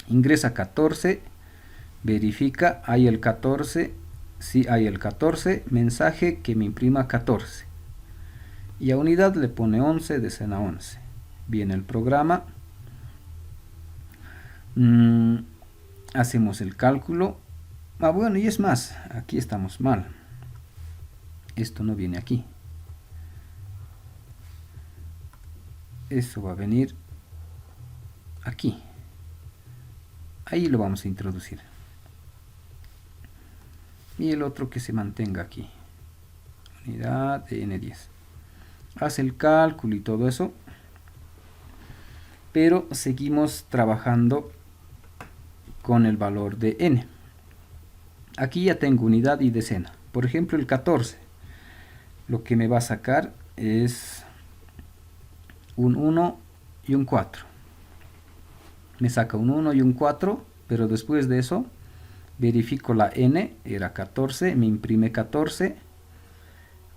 Ingresa 14, verifica, hay el 14, sí hay el 14, mensaje que me imprima 14. Y a unidad le pone 11, decena 11. Viene el programa. Hacemos el cálculo. Bueno, y es más, aquí estamos mal. Esto no viene aquí. Eso va a venir aquí. Ahí lo vamos a introducir. Y el otro que se mantenga aquí. Unidad de N10. Hace el cálculo y todo eso. Pero seguimos trabajando con el valor de n. Aquí ya tengo unidad y decena. Por ejemplo, el 14. Lo que me va a sacar es un 1 y un 4. Me saca un 1 y un 4, pero después de eso verifico la n, era 14, me imprime 14.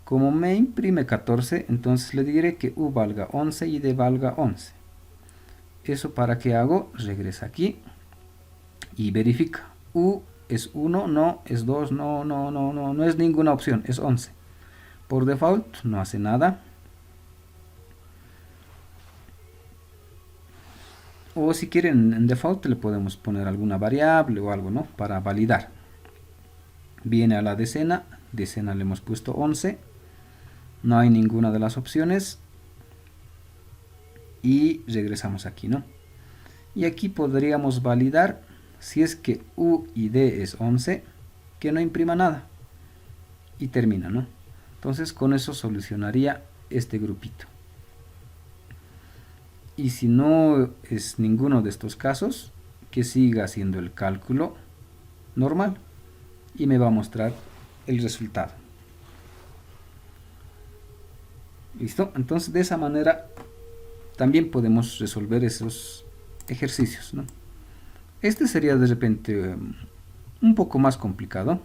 Como me imprime 14, entonces le diré que u valga 11 y d valga 11. ¿Eso para qué hago? Regresa aquí y verifica. U es 1, no, es 2, no es ninguna opción, es 11. Por default no hace nada. O si quieren en default le podemos poner alguna variable o algo, ¿no? Para validar. Viene a la decena le hemos puesto 11. No hay ninguna de las opciones. Y regresamos aquí, ¿no? Y aquí podríamos validar si es que u y d es 11, que no imprima nada. Y termina, ¿no? Entonces con eso solucionaría este grupito. Y si no es ninguno de estos casos, que siga haciendo el cálculo normal y me va a mostrar el resultado. ¿Listo? Entonces de esa manera también podemos resolver esos ejercicios, ¿no? Este sería de repente un poco más complicado.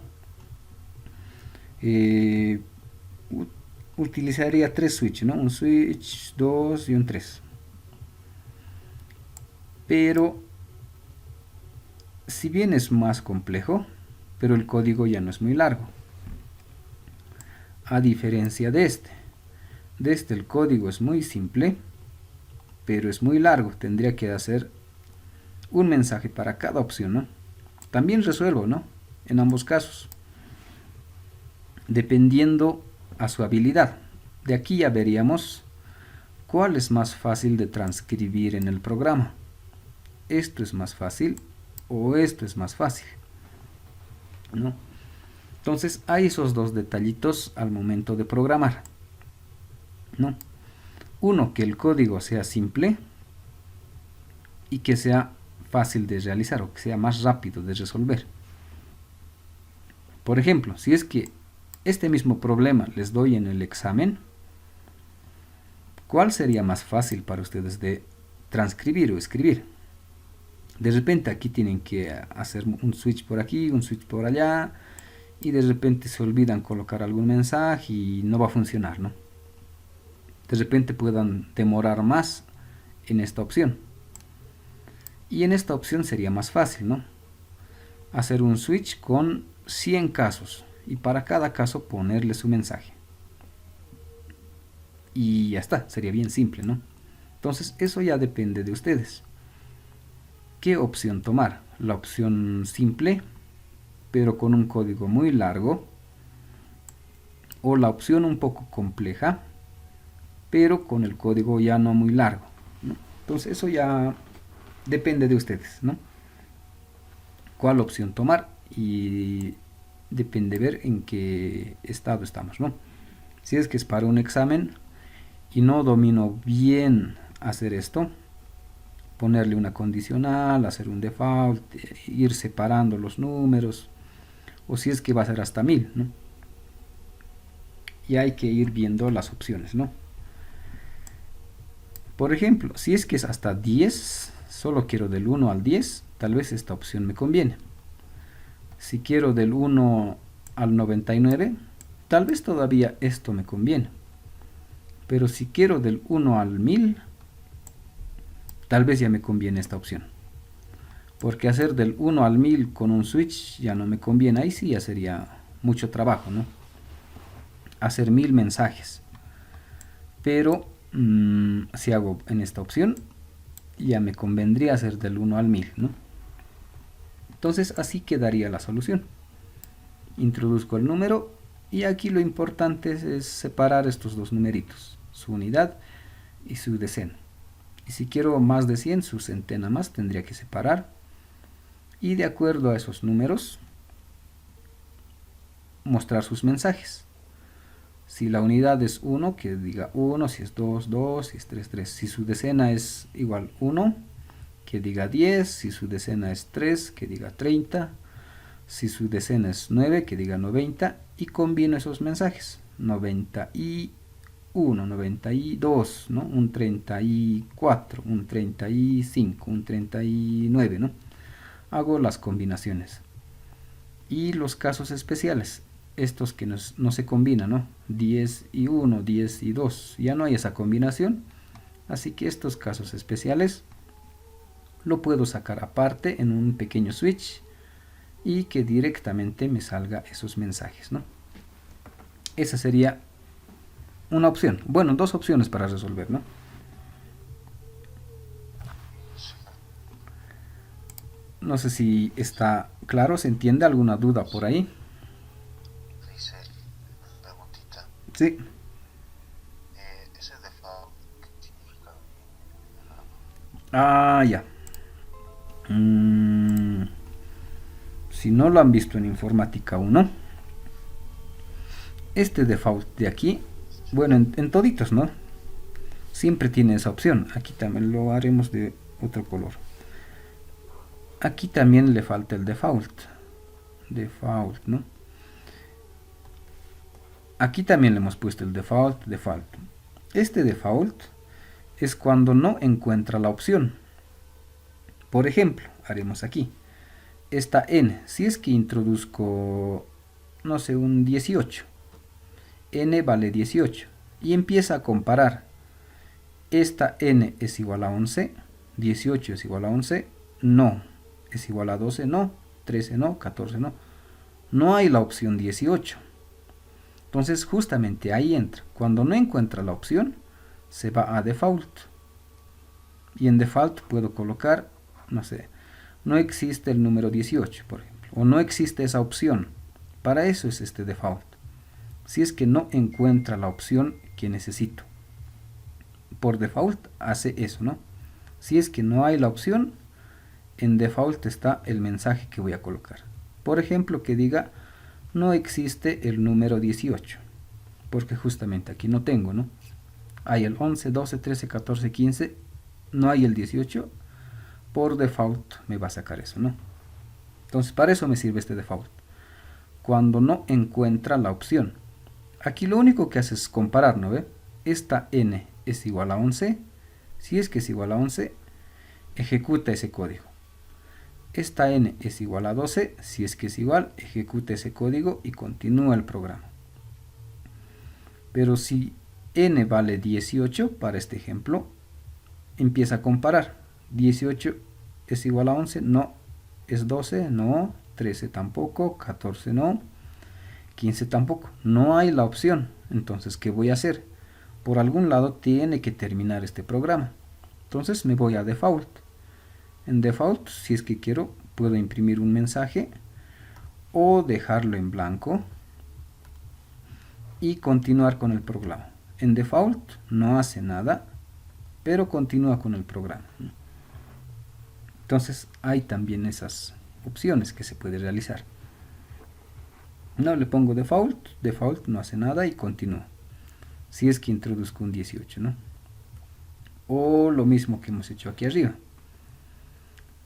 Utilizaría 3 switches, ¿no? Un switch, 2 y un 3. Pero si bien es más complejo, pero el código ya no es muy largo. A diferencia de este. De este el código es muy simple, pero es muy largo. Tendría que hacer un mensaje para cada opción, ¿no? También resuelvo, ¿no? En ambos casos. Dependiendo a su habilidad. De aquí ya veríamos cuál es más fácil de transcribir en el programa. Esto es más fácil o esto es más fácil, ¿no? Entonces hay esos dos detallitos al momento de programar, ¿no? Uno, que el código sea simple y que sea fácil de realizar o que sea más rápido de resolver. Por ejemplo, si es que este mismo problema les doy en el examen, ¿cuál sería más fácil para ustedes de transcribir o escribir? De repente aquí tienen que hacer un switch por aquí, un switch por allá, y de repente se olvidan colocar algún mensaje y no va a funcionar, ¿no? De repente puedan demorar más en esta opción. Y en esta opción sería más fácil, ¿no? Hacer un switch con 100 casos y para cada caso ponerle su mensaje. Y ya está, sería bien simple, ¿no? Entonces eso ya depende de ustedes. ¿Qué opción tomar? La opción simple, pero con un código muy largo, o la opción un poco compleja, pero con el código ya no muy largo, ¿no? Entonces eso ya depende de ustedes, ¿no? ¿Cuál opción tomar? Y depende ver en qué estado estamos, ¿no? Si es que es para un examen y no domino bien hacer esto, ponerle una condicional, hacer un default, ir separando los números, o si es que va a ser hasta 1000, ¿no? Y hay que ir viendo las opciones, ¿no? Por ejemplo, si es que es hasta 10, solo quiero del 1 al 10, tal vez esta opción me conviene. Si quiero del 1 al 99, tal vez todavía esto me conviene. Pero si quiero del 1 al 1000, tal vez ya me conviene esta opción. Porque hacer del 1 al 1000 con un switch ya no me conviene. Ahí sí ya sería mucho trabajo, ¿no? Hacer 1000 mensajes. Pero si hago en esta opción, ya me convendría hacer del 1 al 1000, ¿no? Entonces así quedaría la solución. Introduzco el número y aquí lo importante es separar estos dos numeritos, su unidad y su decena. Y si quiero más de 100, su centena más tendría que separar. Y de acuerdo a esos números, mostrar sus mensajes. Si la unidad es 1, que diga 1, si es 2, 2, si es 3, 3. Si su decena es igual 1, que diga 10, si su decena es 3, que diga 30, si su decena es 9, que diga 90, y combino esos mensajes, 91, 31, 92, ¿no? Un 34, un 35, un 39, ¿no? Hago las combinaciones. Y los casos especiales, estos que no se combinan, ¿no? 10 y 1, 10 y 2, ya no hay esa combinación. Así que estos casos especiales lo puedo sacar aparte en un pequeño switch y que directamente me salga esos mensajes, ¿no? Esa sería una opción. Bueno, dos opciones para resolver, ¿no? No sé si está claro, ¿se entiende alguna duda por ahí? Dice, preguntita, Sí. ese default, ¿qué significa? Ah, ya. Mm, si no lo han visto en informática 1, este default de aquí, bueno, en toditos, ¿no? Siempre tiene esa opción. Aquí también lo haremos de otro color. Aquí también le falta el default. Default, ¿no? Aquí también le hemos puesto el default. Este default es cuando no encuentra la opción. Por ejemplo, haremos aquí. Esta n, si es que introduzco, no sé, un 18. N vale 18. Y empieza a comparar. Esta n es igual a 11. 18 es igual a 11. No. Es igual a 12. No. 13 no. 14 no. No hay la opción 18. Entonces justamente ahí entra. Cuando no encuentra la opción, se va a default. Y en default puedo colocar, no sé, no existe el número 18, por ejemplo. O no existe esa opción. Para eso es este default. Si es que no encuentra la opción que necesito. Por default hace eso, ¿no? Si es que no hay la opción, en default está el mensaje que voy a colocar. Por ejemplo, que diga no existe el número 18, porque justamente aquí no tengo, ¿no? Hay el 11, 12, 13, 14, 15, no hay el 18, por default me va a sacar eso, ¿no? Entonces para eso me sirve este default. Cuando no encuentra la opción. Aquí lo único que hace es comparar, ¿no ve? Esta n es igual a 11, si es que es igual a 11, ejecuta ese código. Esta n es igual a 12, si es que es igual, ejecuta ese código y continúa el programa. Pero si n vale 18, para este ejemplo, empieza a comparar. 18 es igual a 11, no. Es 12, no. 13 tampoco, 14 no. 15 tampoco. No hay la opción. Entonces, ¿qué voy a hacer? Por algún lado tiene que terminar este programa. Entonces me voy a default. En default, si es que quiero, puedo imprimir un mensaje o dejarlo en blanco y continuar con el programa. En default no hace nada, pero continúa con el programa. Entonces hay también esas opciones que se puede realizar. No le pongo default no hace nada y continúa. Si es que introduzco un 18, ¿no? O lo mismo que hemos hecho aquí arriba.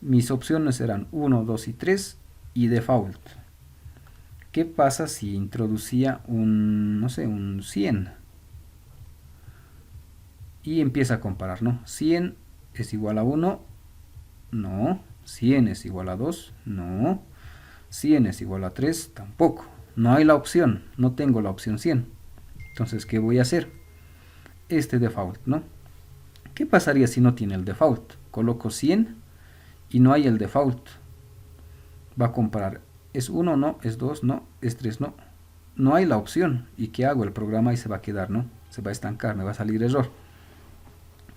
Mis opciones serán 1, 2 y 3 y default. ¿Qué pasa si introducía un, no sé, un 100? Y empieza a comparar, ¿no? 100 es igual a 1, no. 100 es igual a 2, no. 100 es igual a 3, tampoco. No hay la opción, no tengo la opción 100. Entonces, ¿qué voy a hacer? Este default, ¿no? ¿Qué pasaría si no tiene el default? Coloco 100 y no hay el default. Va a comparar. ¿Es 1? No. ¿Es 2? No. ¿Es 3? No. No hay la opción. ¿Y qué hago? El programa ahí se va a quedar, ¿no? Se va a estancar, me va a salir error.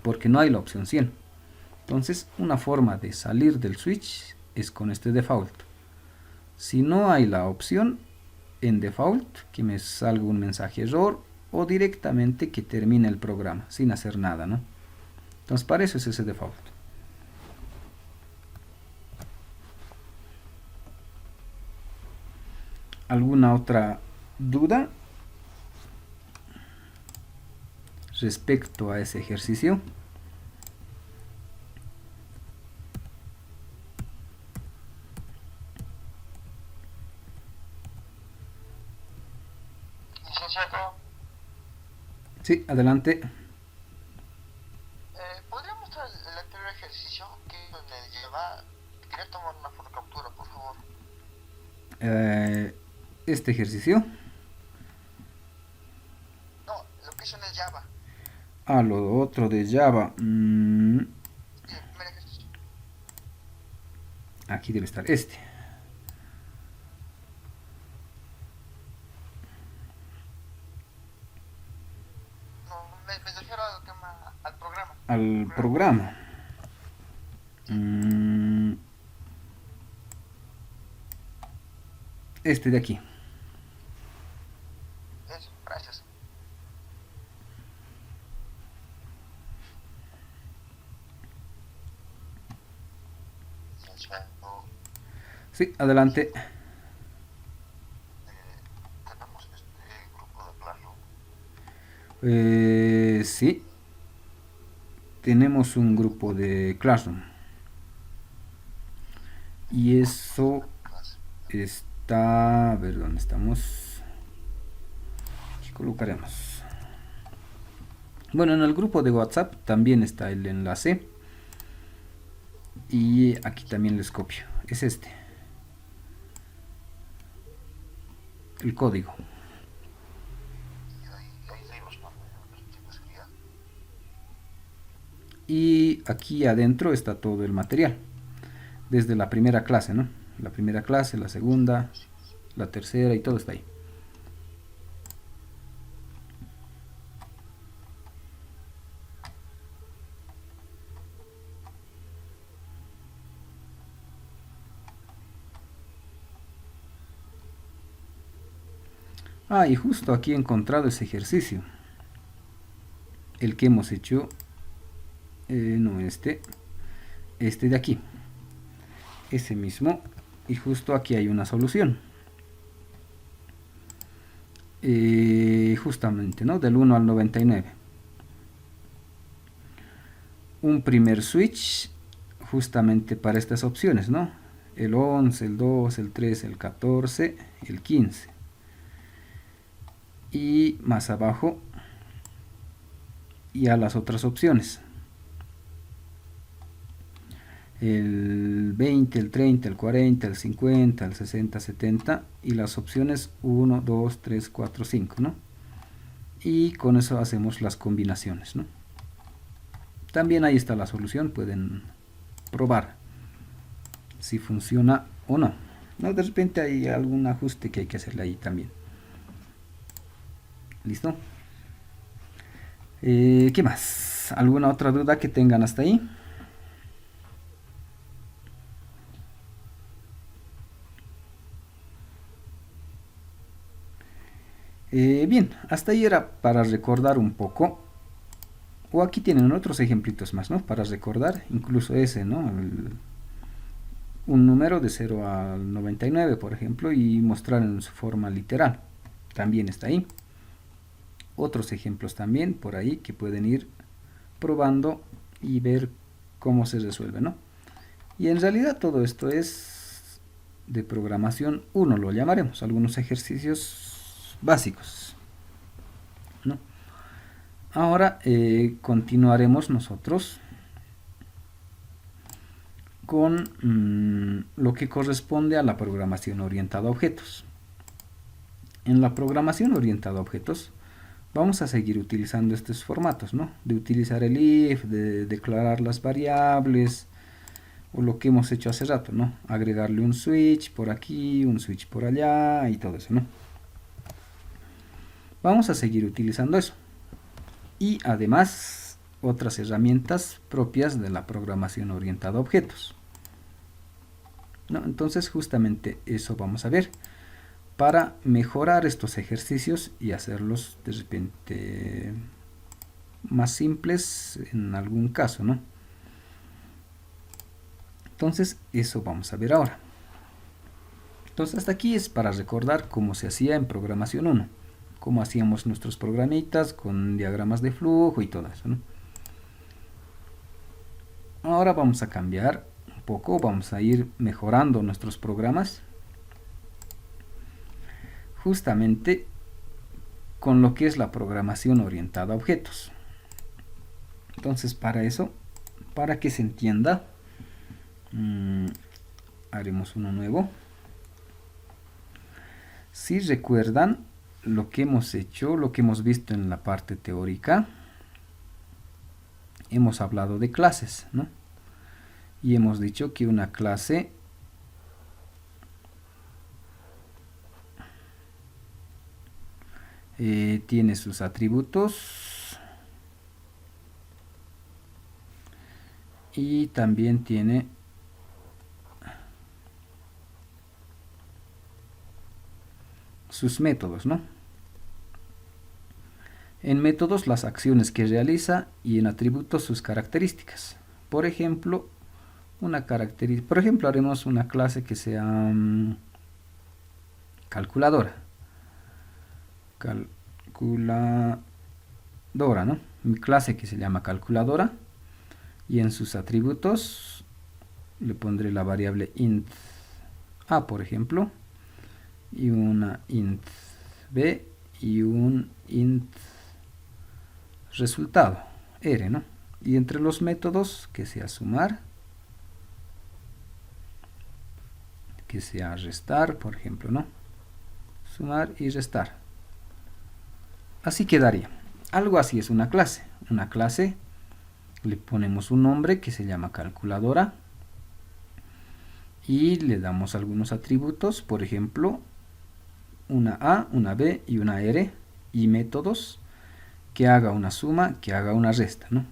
Porque no hay la opción 100. Entonces, una forma de salir del switch es con este default. Si no hay la opción en default, que me salga un mensaje error o directamente que termine el programa sin hacer nada, ¿no? Entonces, para eso es ese default. ¿Alguna otra duda respecto a ese ejercicio? Licenciado, Sí, adelante. ¿Podría mostrar el anterior ejercicio que es donde lleva? Quería tomar una fotocaptura, por favor. Este ejercicio. No, lo que hizo en el Java. Lo otro de Java. Sí, el primer ejercicio. Aquí debe estar este. No, me refiero al tema, al programa. Al programa. Mm, este de aquí. Eso, gracias. Licenciado, Sí, adelante. tenemos este grupo de Classroom. Sí, tenemos un grupo de Classroom. Y eso Clase. está... A ver, ¿dónde estamos? Aquí colocaremos. Bueno, en el grupo de WhatsApp también está el enlace. Y aquí también les copio. Es este. El código. Y ahí leímos cuando los chicos escribían. Y aquí adentro está todo el material. Desde la primera clase, ¿no? La primera clase, la segunda, la tercera y todo está ahí. Y justo aquí he encontrado ese ejercicio. El que hemos hecho, no este de aquí. Ese mismo. Y justo aquí hay una solución. Justamente, ¿no? Del 1 al 99. Un primer switch justamente para estas opciones, ¿no? El 11, el 2, el 3, el 14, el 15. Y más abajo ya las otras opciones. El 20, el 30, el 40, el 50, el 60, 70 y las opciones 1, 2, 3, 4, 5, ¿no? Y con eso hacemos las combinaciones, ¿no? También ahí está la solución, pueden probar si funciona o no. ¿No? De repente hay algún ajuste que hay que hacerle ahí también. ¿Listo? ¿Qué más? ¿Alguna otra duda que tengan hasta ahí? Bien, hasta ahí era para recordar un poco. O aquí tienen otros ejemplitos más, ¿no? Para recordar, incluso ese, ¿no? Un número de 0 al 99, por ejemplo, y mostrar en su forma literal. También está ahí. Otros ejemplos también por ahí que pueden ir probando y ver cómo se resuelve, ¿no? Y en realidad todo esto es de programación 1, lo llamaremos, algunos ejercicios básicos, ¿no? Ahora continuaremos nosotros con lo que corresponde a la programación orientada a objetos. En la programación orientada a objetos vamos a seguir utilizando estos formatos, ¿no? De utilizar el if, de declarar las variables, o lo que hemos hecho hace rato, ¿no? Agregarle un switch por aquí, un switch por allá y todo eso, ¿no? Vamos a seguir utilizando eso. Y además otras herramientas propias de la programación orientada a objetos, ¿no? Entonces justamente eso vamos a ver para mejorar estos ejercicios y hacerlos de repente más simples en algún caso, ¿no? Entonces eso vamos a ver ahora. Entonces hasta aquí es para recordar cómo se hacía en programación 1, cómo hacíamos nuestros programitas con diagramas de flujo y todo eso, ¿no? Ahora vamos a cambiar un poco, vamos a ir mejorando nuestros programas justamente con lo que es la programación orientada a objetos. Entonces, para eso, para que se entienda, haremos uno nuevo. Si recuerdan lo que hemos hecho, lo que hemos visto en la parte teórica, hemos hablado de clases, ¿no? Y hemos dicho que una clase tiene sus atributos y también tiene sus métodos, ¿no? En métodos las acciones que realiza y en atributos sus características. Por ejemplo, haremos una clase que sea calculadora. ¿No? Mi clase que se llama calculadora, y en sus atributos le pondré la variable int a, por ejemplo, y una int b y un int resultado r, ¿no? Y entre los métodos que sea sumar, que sea restar, por ejemplo, ¿no? Sumar y restar. Así quedaría. Algo así es una clase. Una clase le ponemos un nombre que se llama calculadora y le damos algunos atributos, por ejemplo, una A, una B y una R, y métodos que haga una suma, que haga una resta, ¿no?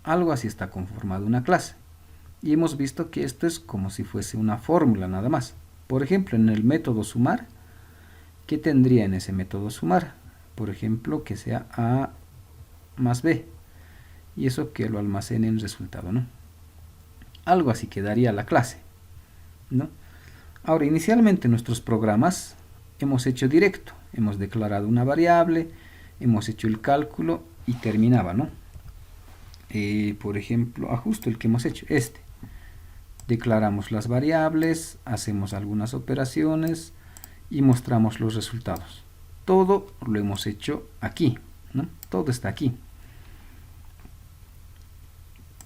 Algo así está conformada una clase. Y hemos visto que esto es como si fuese una fórmula nada más. Por ejemplo, en el método sumar, ¿qué tendría en ese método sumar? Por ejemplo, que sea A más B, y eso que lo almacene en resultado, ¿no? Algo así quedaría la clase, ¿no? Ahora, inicialmente nuestros programas hemos hecho directo, hemos declarado una variable, hemos hecho el cálculo y terminaba, ¿no? Por ejemplo, justo el que hemos hecho, declaramos las variables, hacemos algunas operaciones y mostramos los resultados. Todo lo hemos hecho aquí, ¿no? Todo está aquí.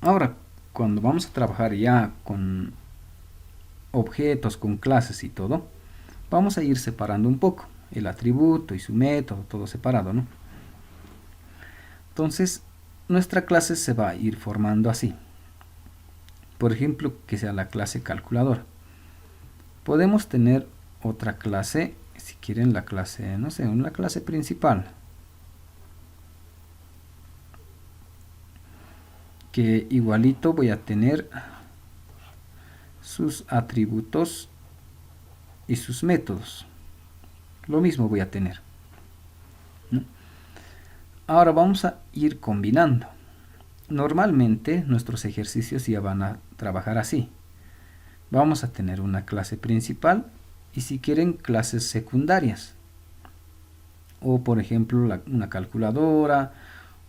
Ahora, cuando vamos a trabajar ya con objetos, con clases y todo, vamos a ir separando un poco el atributo y su método, todo separado, ¿no? Entonces, nuestra clase se va a ir formando así. Por ejemplo, que sea la clase calculadora. Podemos tener otra clase, si quieren la clase, no sé, una clase principal, que igualito voy a tener sus atributos y sus métodos. Lo mismo voy a tener, ¿no? Ahora vamos a ir combinando. Normalmente nuestros ejercicios ya van a trabajar así. Vamos a tener una clase principal y si quieren clases secundarias. O por ejemplo una calculadora,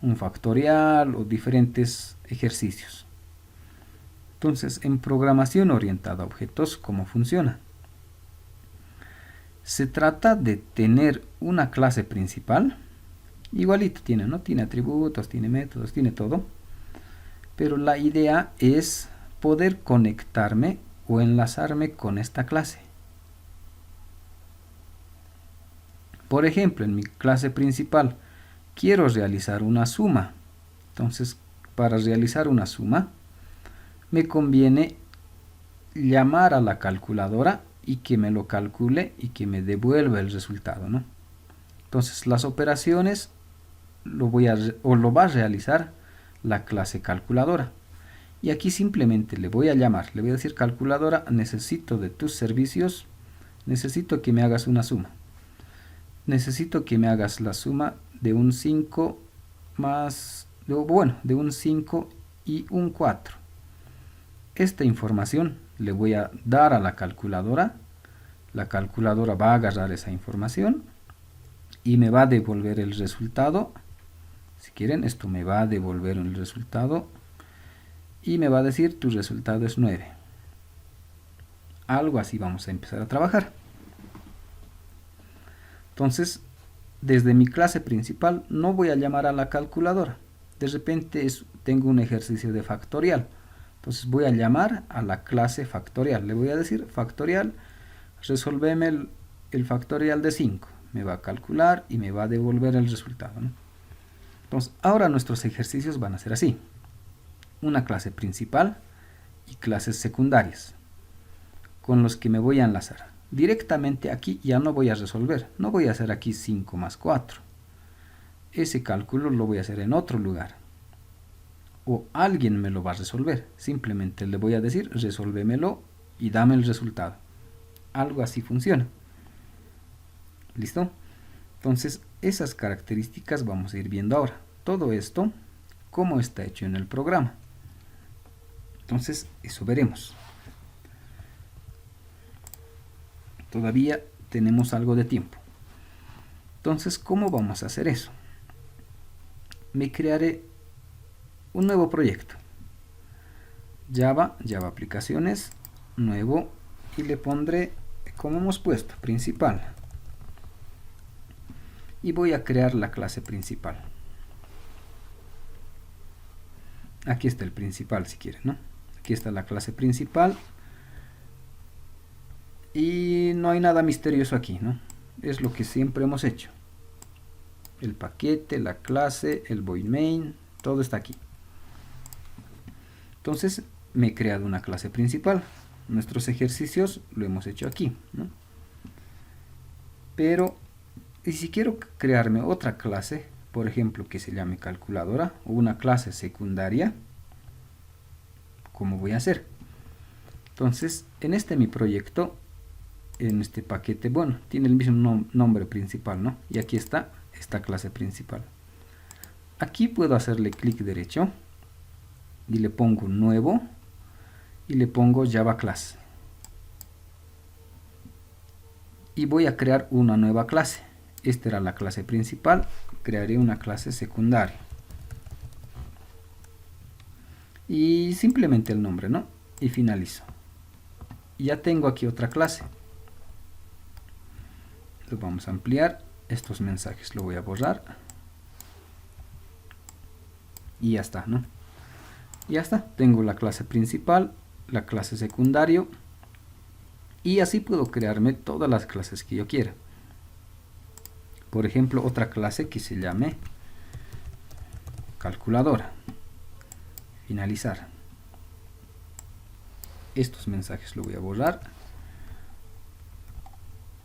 un factorial o diferentes ejercicios. Entonces, en programación orientada a objetos, ¿cómo funciona? Se trata de tener una clase principal, igualito tiene, ¿no? Tiene atributos, tiene métodos, tiene todo. Pero la idea es poder conectarme o enlazarme con esta clase. Por ejemplo, en mi clase principal quiero realizar una suma. Entonces, para realizar una suma, me conviene llamar a la calculadora y que me lo calcule y que me devuelva el resultado, ¿no? Entonces, las operaciones lo va a realizar la clase calculadora. Y aquí simplemente le voy a llamar, le voy a decir calculadora, necesito de tus servicios, necesito que me hagas una suma. Necesito que me hagas la suma de un 5 de un 5 y un 4. Esta información le voy a dar a la calculadora va a agarrar esa información y me va a devolver el resultado. Si quieren, esto me va a devolver el resultado y me va a decir tu resultado es 9. Algo así vamos a empezar a trabajar. Entonces, desde mi clase principal no voy a llamar a la calculadora. De repente tengo un ejercicio de factorial. Entonces voy a llamar a la clase factorial. Le voy a decir factorial, resolveme el factorial de 5. Me va a calcular y me va a devolver el resultado, ¿no? Entonces ahora nuestros ejercicios van a ser así. Una clase principal y clases secundarias con los que me voy a enlazar. Directamente aquí ya no voy a resolver. No voy a hacer aquí 5 más 4. Ese cálculo lo voy a hacer en otro lugar. O alguien me lo va a resolver. Simplemente le voy a decir, resuélvemelo y dame el resultado. Algo así funciona. ¿Listo? Entonces, esas características vamos a ir viendo ahora. Todo esto, cómo está hecho en el programa. Entonces, eso veremos. Todavía tenemos algo de tiempo. Entonces, ¿cómo vamos a hacer eso? Me crearé un nuevo proyecto. Java aplicaciones, nuevo, y le pondré, como hemos puesto, principal. Y voy a crear la clase principal. Aquí está el principal si quieren, ¿no? Aquí está la clase principal. Y no hay nada misterioso aquí, ¿no? Es lo que siempre hemos hecho. El paquete, la clase, el void main, todo está aquí. Entonces me he creado una clase principal. Nuestros ejercicios lo hemos hecho aquí, ¿no? Pero, y si quiero crearme otra clase, por ejemplo, que se llame calculadora, o una clase secundaria, ¿cómo voy a hacer? Entonces, en este mi proyecto, en este paquete, bueno, tiene el mismo nombre principal, ¿no? Y aquí está esta clase principal. Aquí puedo hacerle clic derecho y le pongo nuevo y le pongo Java class. Y voy a crear una nueva clase. Esta era la clase principal, crearé una clase secundaria. Y simplemente el nombre, ¿no? Y finalizo. Ya tengo aquí otra clase. Lo vamos a ampliar. Estos mensajes lo voy a borrar. Y ya está, ¿no? Ya está. Tengo la clase principal, la clase secundario. Y así puedo crearme todas las clases que yo quiera. Por ejemplo, otra clase que se llame calculadora. Finalizar. Estos mensajes lo voy a borrar.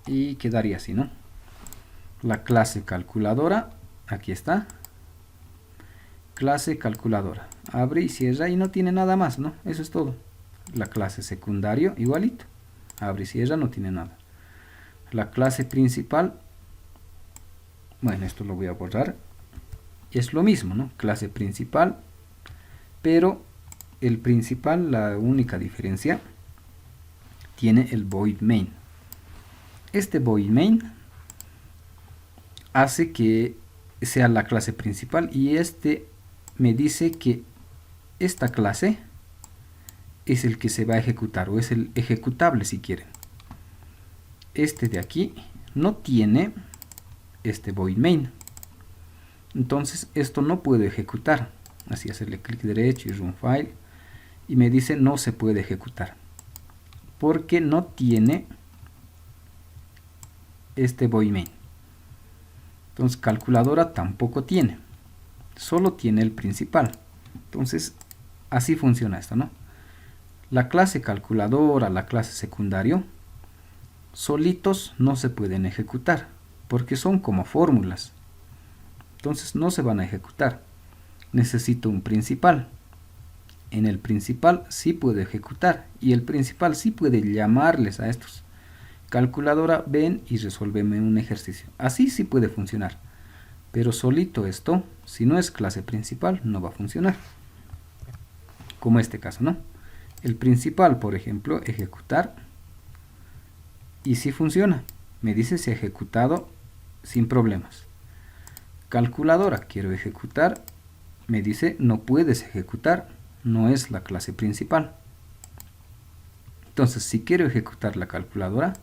Y quedaría así, ¿no? La clase calculadora, aquí está. Clase calculadora. Abre y cierra y no tiene nada más, ¿no? Eso es todo. La clase secundario, igualito. Abre y cierra, no tiene nada. La clase principal, bueno, esto lo voy a borrar. Es lo mismo, ¿no? Clase principal, pero el principal, la única diferencia, tiene el void main. Este void main hace que sea la clase principal y este me dice que esta clase es el que se va a ejecutar o es el ejecutable si quieren. Este de aquí no tiene este void main. Entonces esto no puedo ejecutar. Así hacerle clic derecho y run file y me dice no se puede ejecutar porque no tiene este void main. Entonces calculadora tampoco tiene, solo tiene el principal. Entonces así funciona esto, ¿no? La clase calculadora, la clase secundario, solitos no se pueden ejecutar porque son como fórmulas. Entonces no se van a ejecutar. Necesito un principal. En el principal sí puedo ejecutar y el principal sí puede llamarles a estos. Calculadora, ven y resuélveme un ejercicio. Así sí puede funcionar. Pero solito esto, si no es clase principal, no va a funcionar. Como este caso, ¿no? El principal, por ejemplo, ejecutar. Y sí funciona. Me dice si ha ejecutado sin problemas. Calculadora, quiero ejecutar. Me dice no puedes ejecutar. No es la clase principal. Entonces, si quiero ejecutar la calculadora,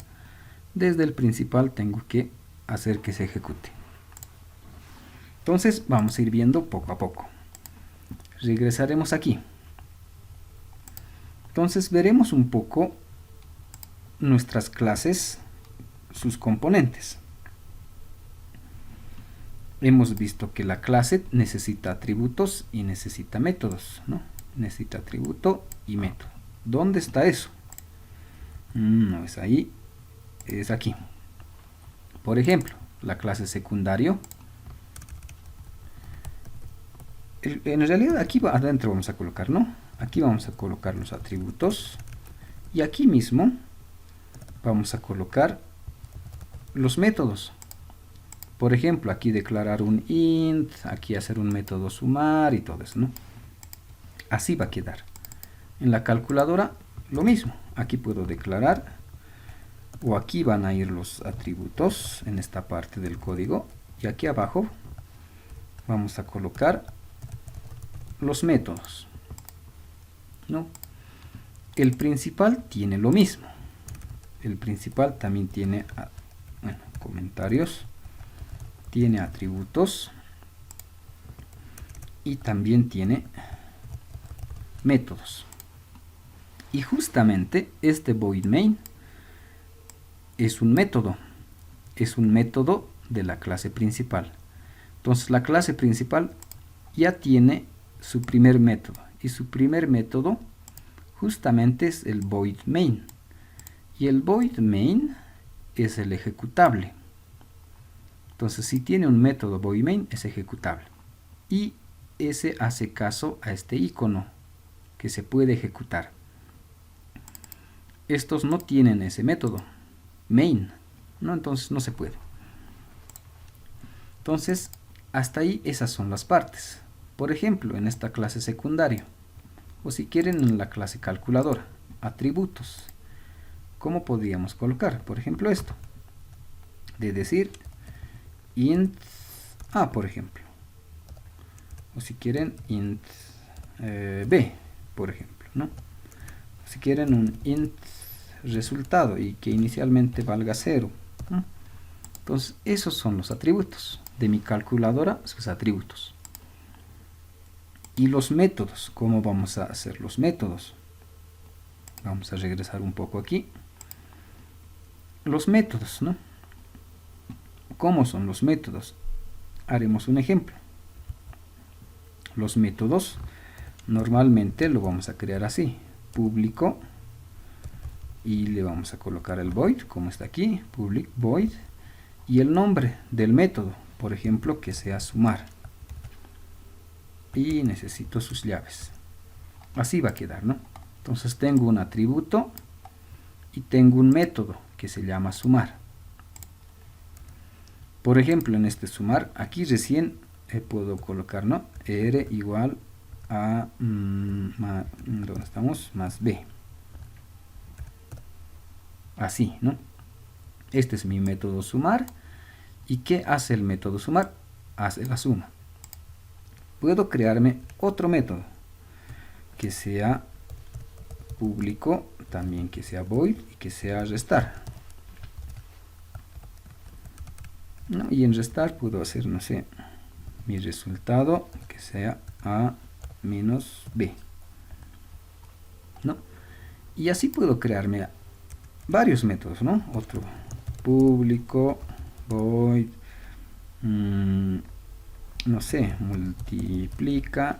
desde el principal tengo que hacer que se ejecute. Entonces vamos a ir viendo poco a poco. Regresaremos aquí. Entonces veremos un poco nuestras clases, sus componentes. Hemos visto que la clase necesita atributos y necesita métodos, ¿no? Necesita atributo y método. ¿Dónde está eso? No es ahí, es aquí. Por ejemplo, la clase secundario. En realidad aquí adentro vamos a colocar, ¿no? Aquí vamos a colocar los atributos y aquí mismo vamos a colocar los métodos. Por ejemplo, aquí declarar un int, aquí hacer un método sumar y todo eso, ¿no? Así va a quedar. En la calculadora lo mismo. Aquí puedo declarar, o aquí van a ir los atributos en esta parte del código, y aquí abajo vamos a colocar los métodos, ¿no? El principal tiene lo mismo. El principal también tiene, bueno, comentarios, tiene atributos y también tiene métodos. Y justamente este void main es un método de la clase principal. Entonces la clase principal ya tiene su primer método, y su primer método justamente es el void main, y el void main es el ejecutable. Entonces si tiene un método void main es ejecutable, y ese hace caso a este icono que se puede ejecutar. Estos no tienen ese método main, ¿no? Entonces no se puede. Entonces hasta ahí esas son las partes. Por ejemplo, en esta clase secundaria, o si quieren en la clase calculadora, atributos. ¿Cómo podríamos colocar? Por ejemplo, esto de decir int a, por ejemplo, o si quieren int b, por ejemplo, ¿no? Si quieren un int resultado y que inicialmente valga 0, ¿no? Entonces esos son los atributos de mi calculadora, sus atributos. Y los métodos, ¿cómo vamos a hacer los métodos? Vamos a regresar un poco aquí. Los métodos, ¿no? ¿Cómo son los métodos? Haremos un ejemplo. Los métodos normalmente lo vamos a crear así: público, y le vamos a colocar el void, como está aquí, public void, y el nombre del método, por ejemplo, que sea sumar. Y necesito sus llaves. Así va a quedar, ¿no? Entonces tengo un atributo y tengo un método que se llama sumar. Por ejemplo, en este sumar, aquí recién puedo colocar, ¿no? R igual a ¿dónde estamos? Más B. Así, ¿no? Este es mi método sumar. ¿Y qué hace el método sumar? Hace la suma. Puedo crearme otro método que sea público, también que sea void y que sea restar, ¿no? Y en restar puedo hacer, no sé, mi resultado que sea a menos b, ¿no? Y así puedo crearme varios métodos, ¿no? Otro público, void, no sé, multiplica,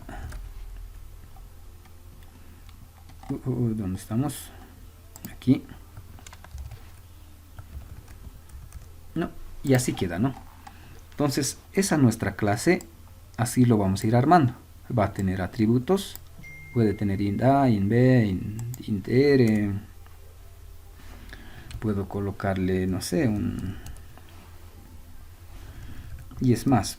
¿dónde estamos? Aquí, ¿no? Y así queda, ¿no? Entonces esa nuestra clase, así lo vamos a ir armando. Va a tener atributos, puede tener int a, int b, int r, puedo colocarle, no sé, y es más,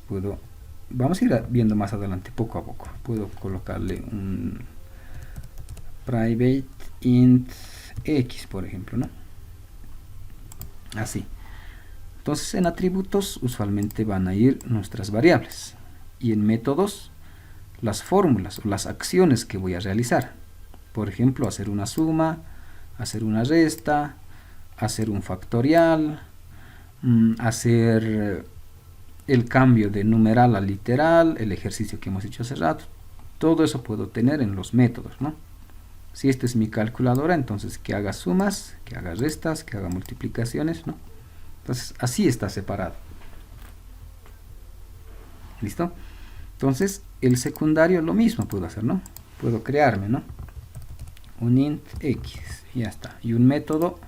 vamos a ir viendo más adelante poco a poco. Puedo colocarle un private int x, por ejemplo, ¿no? Así. Entonces en atributos usualmente van a ir nuestras variables, y en métodos las fórmulas o las acciones que voy a realizar. Por ejemplo, hacer una suma, hacer una resta, hacer un factorial, hacer el cambio de numeral a literal, el ejercicio que hemos hecho hace rato, todo eso puedo tener en los métodos, ¿no? Si esta es mi calculadora, entonces que haga sumas, que haga restas, que haga multiplicaciones, ¿no? Entonces así está separado. ¿Listo? Entonces el secundario lo mismo puedo hacer, ¿no? Puedo crearme, ¿no? Un int x, ya está. Y un método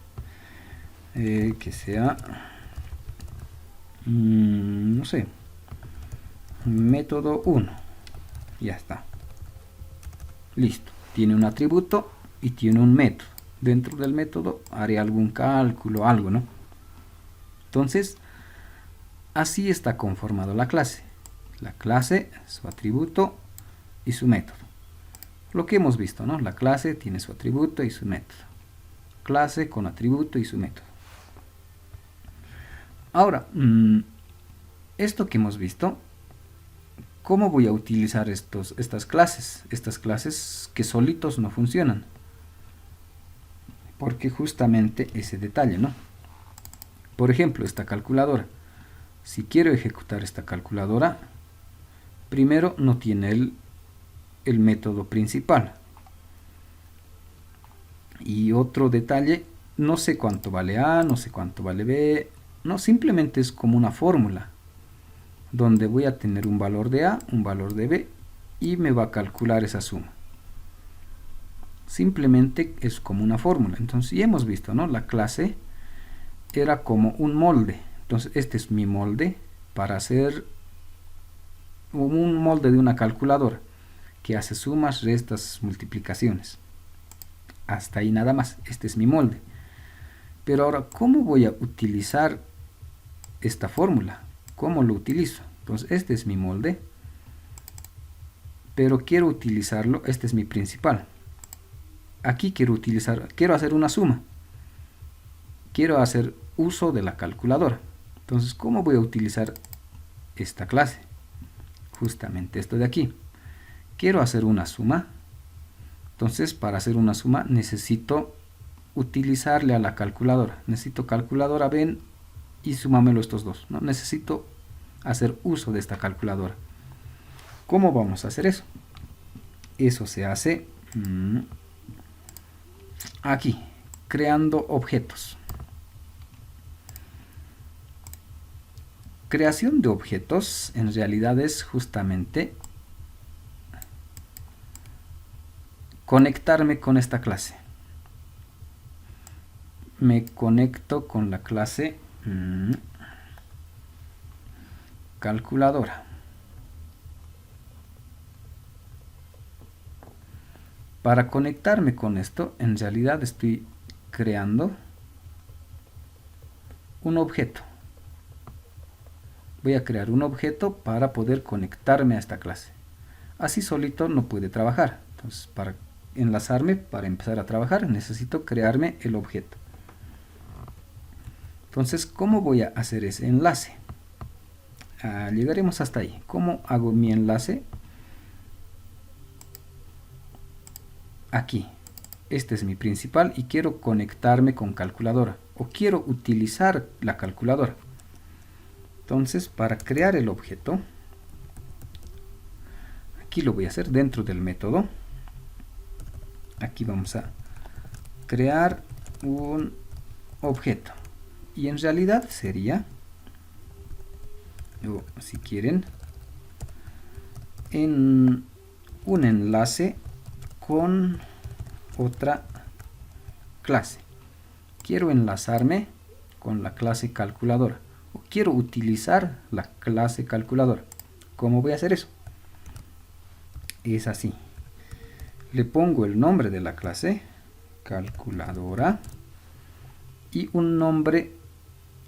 que sea, no sé, método 1, ya está. Listo. Tiene un atributo y tiene un método. Dentro del método haré algún cálculo, algo, ¿no? Entonces, así está conformado la clase. La clase, su atributo y su método. Lo que hemos visto, ¿no? La clase tiene su atributo y su método. Clase con atributo y su método. Ahora, esto que hemos visto, ¿cómo voy a utilizar estas clases? Estas clases que solitos no funcionan. Porque justamente ese detalle, ¿no? Por ejemplo, esta calculadora. Si quiero ejecutar esta calculadora, primero no tiene el método principal. Y otro detalle, no sé cuánto vale A, no sé cuánto vale B. No, simplemente es como una fórmula, donde voy a tener un valor de A, un valor de B, y me va a calcular esa suma. Simplemente es como una fórmula. Entonces ya hemos visto, ¿no? La clase era como un molde. Entonces este es mi molde para hacer un molde de una calculadora que hace sumas, restas, multiplicaciones. Hasta ahí nada más. Este es mi molde. Pero ahora, ¿cómo voy a utilizar esta fórmula? ¿Cómo lo utilizo? Entonces este es mi molde, pero quiero utilizarlo. Este es mi principal. Aquí quiero hacer una suma. Quiero hacer uso de la calculadora. Entonces, ¿cómo voy a utilizar esta clase? Justamente esto de aquí. Quiero hacer una suma. Entonces, para hacer una suma necesito utilizarle a la calculadora. Necesito calculadora, ven y súmamelo estos dos, ¿no? Necesito hacer uso de esta calculadora. ¿Cómo vamos a hacer eso? Eso se hace aquí, creando objetos. Creación de objetos en realidad es justamente conectarme con esta clase. Me conecto con la clase calculadora. Para conectarme con esto, en realidad estoy creando un objeto. Voy a crear un objeto para poder conectarme a esta clase. Así solito no puede trabajar. Entonces, para enlazarme, para empezar a trabajar, necesito crearme el objeto. Entonces, ¿cómo voy a hacer ese enlace? Llegaremos hasta ahí. ¿Cómo hago mi enlace? Aquí. Este es mi principal y quiero conectarme con calculadora. O quiero utilizar la calculadora. Entonces, para crear el objeto, aquí lo voy a hacer dentro del método. Aquí vamos a crear un objeto. Y en realidad sería, o si quieren, en un enlace con otra clase. Quiero enlazarme con la clase calculadora. O quiero utilizar la clase calculadora. ¿Cómo voy a hacer eso? Es así. Le pongo el nombre de la clase calculadora y un nombre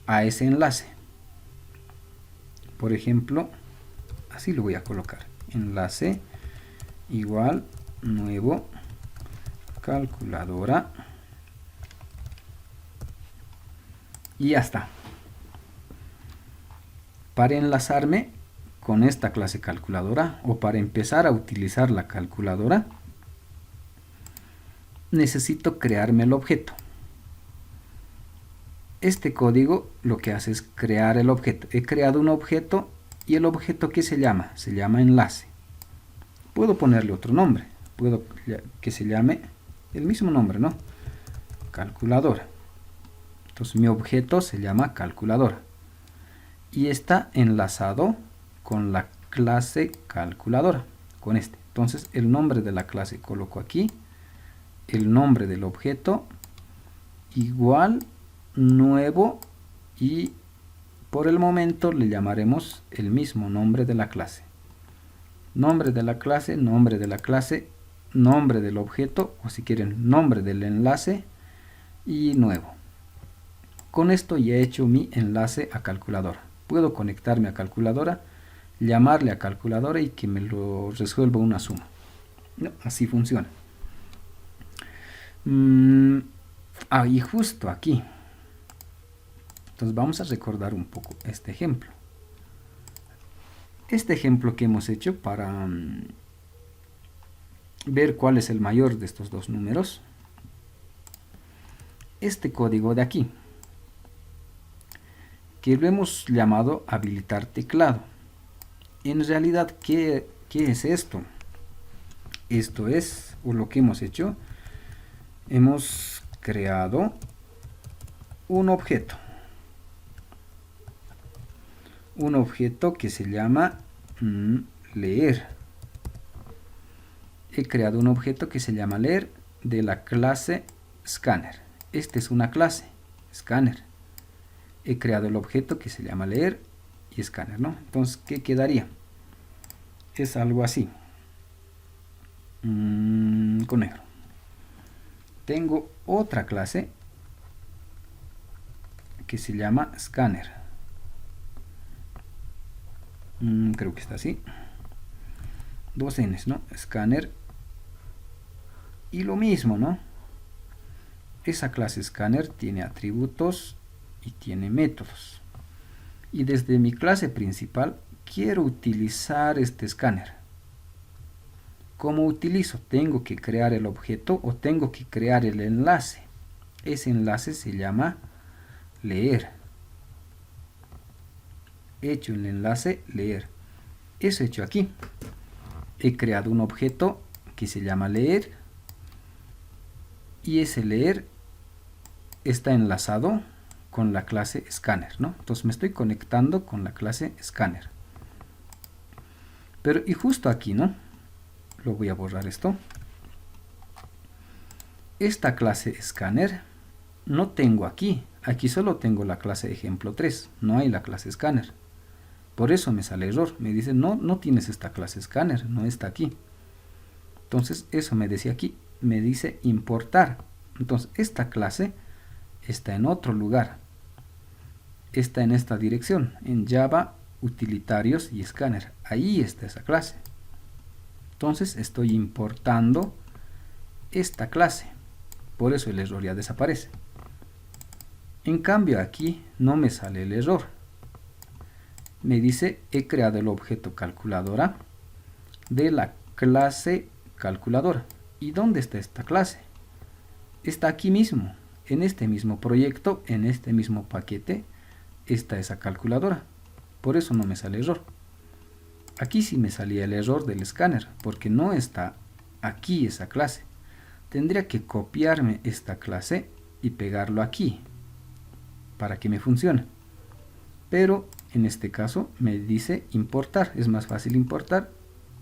a ese enlace. Por ejemplo, así lo voy a colocar. Enlace igual nuevo calculadora. Y ya está. Para enlazarme con esta clase calculadora o para empezar a utilizar la calculadora, necesito crearme el objeto. Este código lo que hace es crear el objeto. He creado un objeto ¿Y el objeto qué se llama? Se llama enlace. Puedo ponerle otro nombre. Puedo que se llame el mismo nombre, ¿no? Calculadora. Entonces mi objeto se llama calculadora. Y está enlazado con la clase calculadora. Con este. Entonces el nombre de la clase coloco aquí. El nombre del objeto. Igual, nuevo, y por el momento le llamaremos el mismo nombre de la clase. Nombre de la clase, nombre de la clase, nombre del objeto, o si quieren, nombre del enlace y nuevo. Con esto ya he hecho mi enlace a calculadora. Puedo conectarme a calculadora, llamarle a calculadora y que me lo resuelva una suma. ¿No? Así funciona. Y justo aquí. Entonces vamos a recordar un poco este ejemplo. Este ejemplo que hemos hecho para ver cuál es el mayor de estos dos números. Este código de aquí, que lo hemos llamado habilitar teclado. En realidad, ¿qué es esto? Esto es, o lo que hemos hecho, hemos creado un objeto. Un objeto que se llama leer. He creado un objeto que se llama leer de la clase scanner. Esta es una clase, scanner. He creado el objeto que se llama leer y scanner, ¿no? Entonces, ¿qué quedaría? Es algo así. Con negro. Tengo otra clase que se llama scanner. Creo que está así. Dos n's, ¿no? Scanner. Y lo mismo, ¿no? Esa clase scanner tiene atributos y tiene métodos. Y desde mi clase principal quiero utilizar este escáner. ¿Cómo utilizo? Tengo que crear el objeto o tengo que crear el enlace. Ese enlace se llama leer. He hecho el enlace leer. Eso he hecho aquí. He creado un objeto que se llama leer. Y ese leer está enlazado con la clase scanner, ¿no? Entonces me estoy conectando con la clase scanner. Pero y justo aquí, ¿no? Lo voy a borrar esto. Esta clase scanner no tengo aquí. Aquí solo tengo la clase ejemplo 3. No hay la clase scanner. Por eso me sale error. Me dice, no tienes esta clase scanner. No está aquí. Entonces eso me decía aquí. Me dice importar. Entonces esta clase está en otro lugar. Está en esta dirección. En Java, utilitarios y scanner. Ahí está esa clase. Entonces estoy importando esta clase. Por eso el error ya desaparece. En cambio aquí no me sale el error. Me dice he creado el objeto calculadora de la clase calculadora. ¿Y dónde está esta clase? Está aquí mismo. En este mismo proyecto, en este mismo paquete, está esa calculadora. Por eso no me sale error. Aquí sí me salía el error del escáner, porque no está aquí esa clase. Tendría que copiarme esta clase y pegarlo aquí, para que me funcione. Pero en este caso me dice importar. Es más fácil importar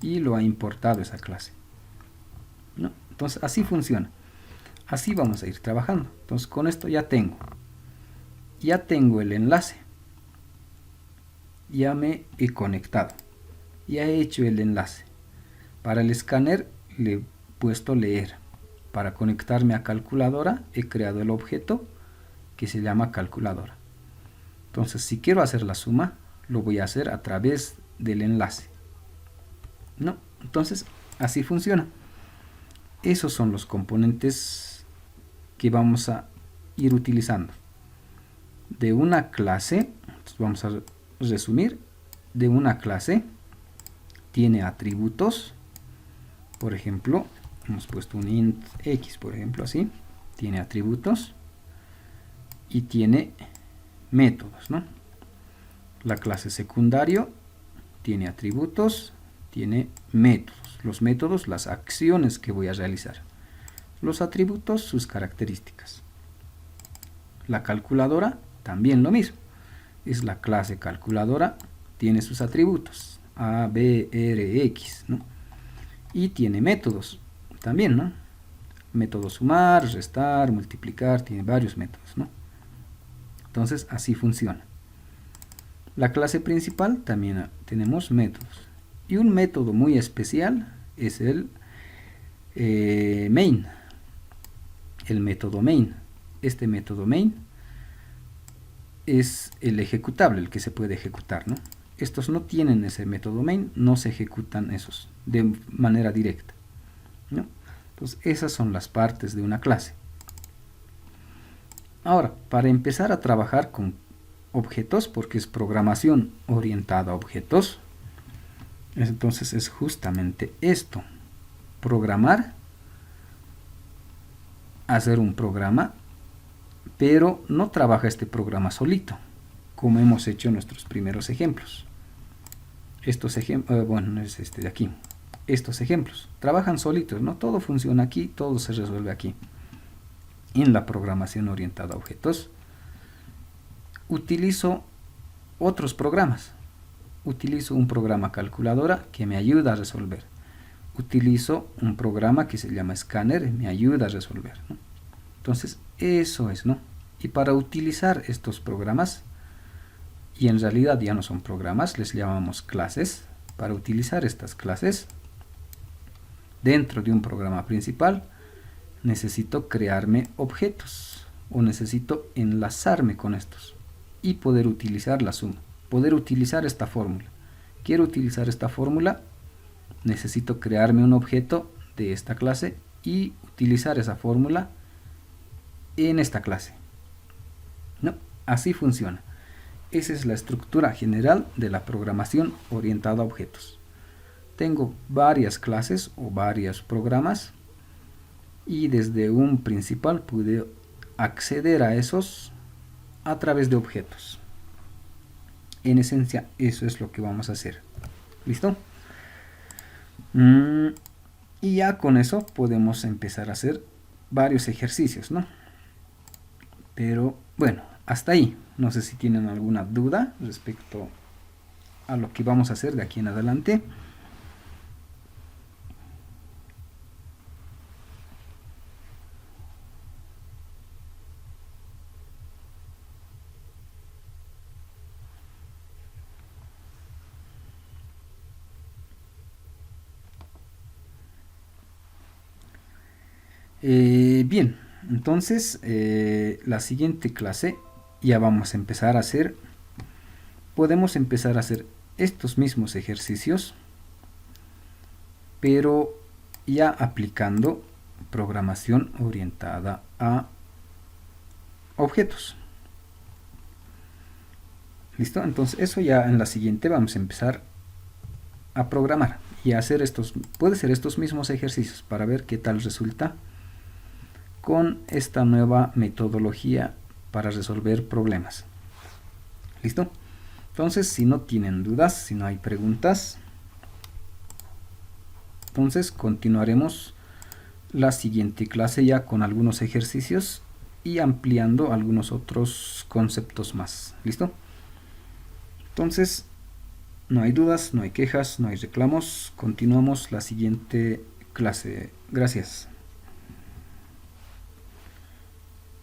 y lo ha importado esa clase, ¿no? Entonces así funciona. Así vamos a ir trabajando. Entonces con esto ya tengo el enlace. Ya me he conectado. Ya he hecho el enlace. Para el escáner le he puesto leer. Para conectarme a calculadora he creado el objeto que se llama calculadora. Entonces si quiero hacer la suma, lo voy a hacer a través del enlace, ¿no? Entonces así funciona. Esos son los componentes que vamos a ir utilizando. De una clase, vamos a resumir, de una clase tiene atributos. Por ejemplo, hemos puesto un int x, por ejemplo, así. Tiene atributos y tiene métodos, ¿no? La clase secundario tiene atributos, tiene métodos. Los métodos, las acciones que voy a realizar. Los atributos, sus características. La calculadora, también lo mismo. Es la clase calculadora, tiene sus atributos. A, B, R, X, ¿no? Y tiene métodos también, ¿no? Método sumar, restar, multiplicar, tiene varios métodos, ¿no? Entonces, así funciona. La clase principal también tenemos métodos. Y un método muy especial es el main. El método main. Este método main es el ejecutable, el que se puede ejecutar, ¿no? Estos no tienen ese método main, no se ejecutan esos de manera directa, ¿no? Entonces, esas son las partes de una clase. Ahora, para empezar a trabajar con objetos, porque es programación orientada a objetos, entonces es justamente esto: programar, hacer un programa, pero no trabaja este programa solito, como hemos hecho en nuestros primeros ejemplos. Estos ejemplos, bueno, es este de aquí. Estos ejemplos trabajan solitos, ¿no? Todo funciona aquí, todo se resuelve aquí. En la programación orientada a objetos, utilizo otros programas. Utilizo un programa calculadora que me ayuda a resolver. Utilizo un programa que se llama Scanner, me ayuda a resolver, ¿no? Entonces, eso es, ¿no? Y para utilizar estos programas, y en realidad ya no son programas, les llamamos clases. Para utilizar estas clases dentro de un programa principal, necesito crearme objetos o necesito enlazarme con estos y poder utilizar la suma, poder utilizar esta fórmula. Quiero utilizar esta fórmula, necesito crearme un objeto de esta clase y utilizar esa fórmula en esta clase, ¿no? Así funciona. Esa es la estructura general de la programación orientada a objetos. Tengo varias clases o varios programas y desde un principal pude acceder a esos a través de objetos. En esencia, eso es lo que vamos a hacer. ¿Listo? Y ya con eso podemos empezar a hacer varios ejercicios, ¿no? Pero bueno, hasta ahí. No sé si tienen alguna duda respecto a lo que vamos a hacer de aquí en adelante. Bien, entonces la siguiente clase ya vamos a empezar a hacer, podemos empezar a hacer estos mismos ejercicios, pero ya aplicando programación orientada a objetos. ¿Listo? Entonces eso ya en la siguiente vamos a empezar a programar y a hacer puede ser estos mismos ejercicios para ver qué tal resulta con esta nueva metodología para resolver problemas. ¿Listo? Entonces, si no tienen dudas, si no hay preguntas, entonces continuaremos la siguiente clase ya con algunos ejercicios y ampliando algunos otros conceptos más. ¿Listo? Entonces, no hay dudas, no hay quejas, no hay reclamos. Continuamos la siguiente clase. Gracias.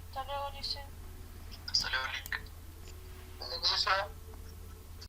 Hasta luego, Licen. Hasta luego, Link.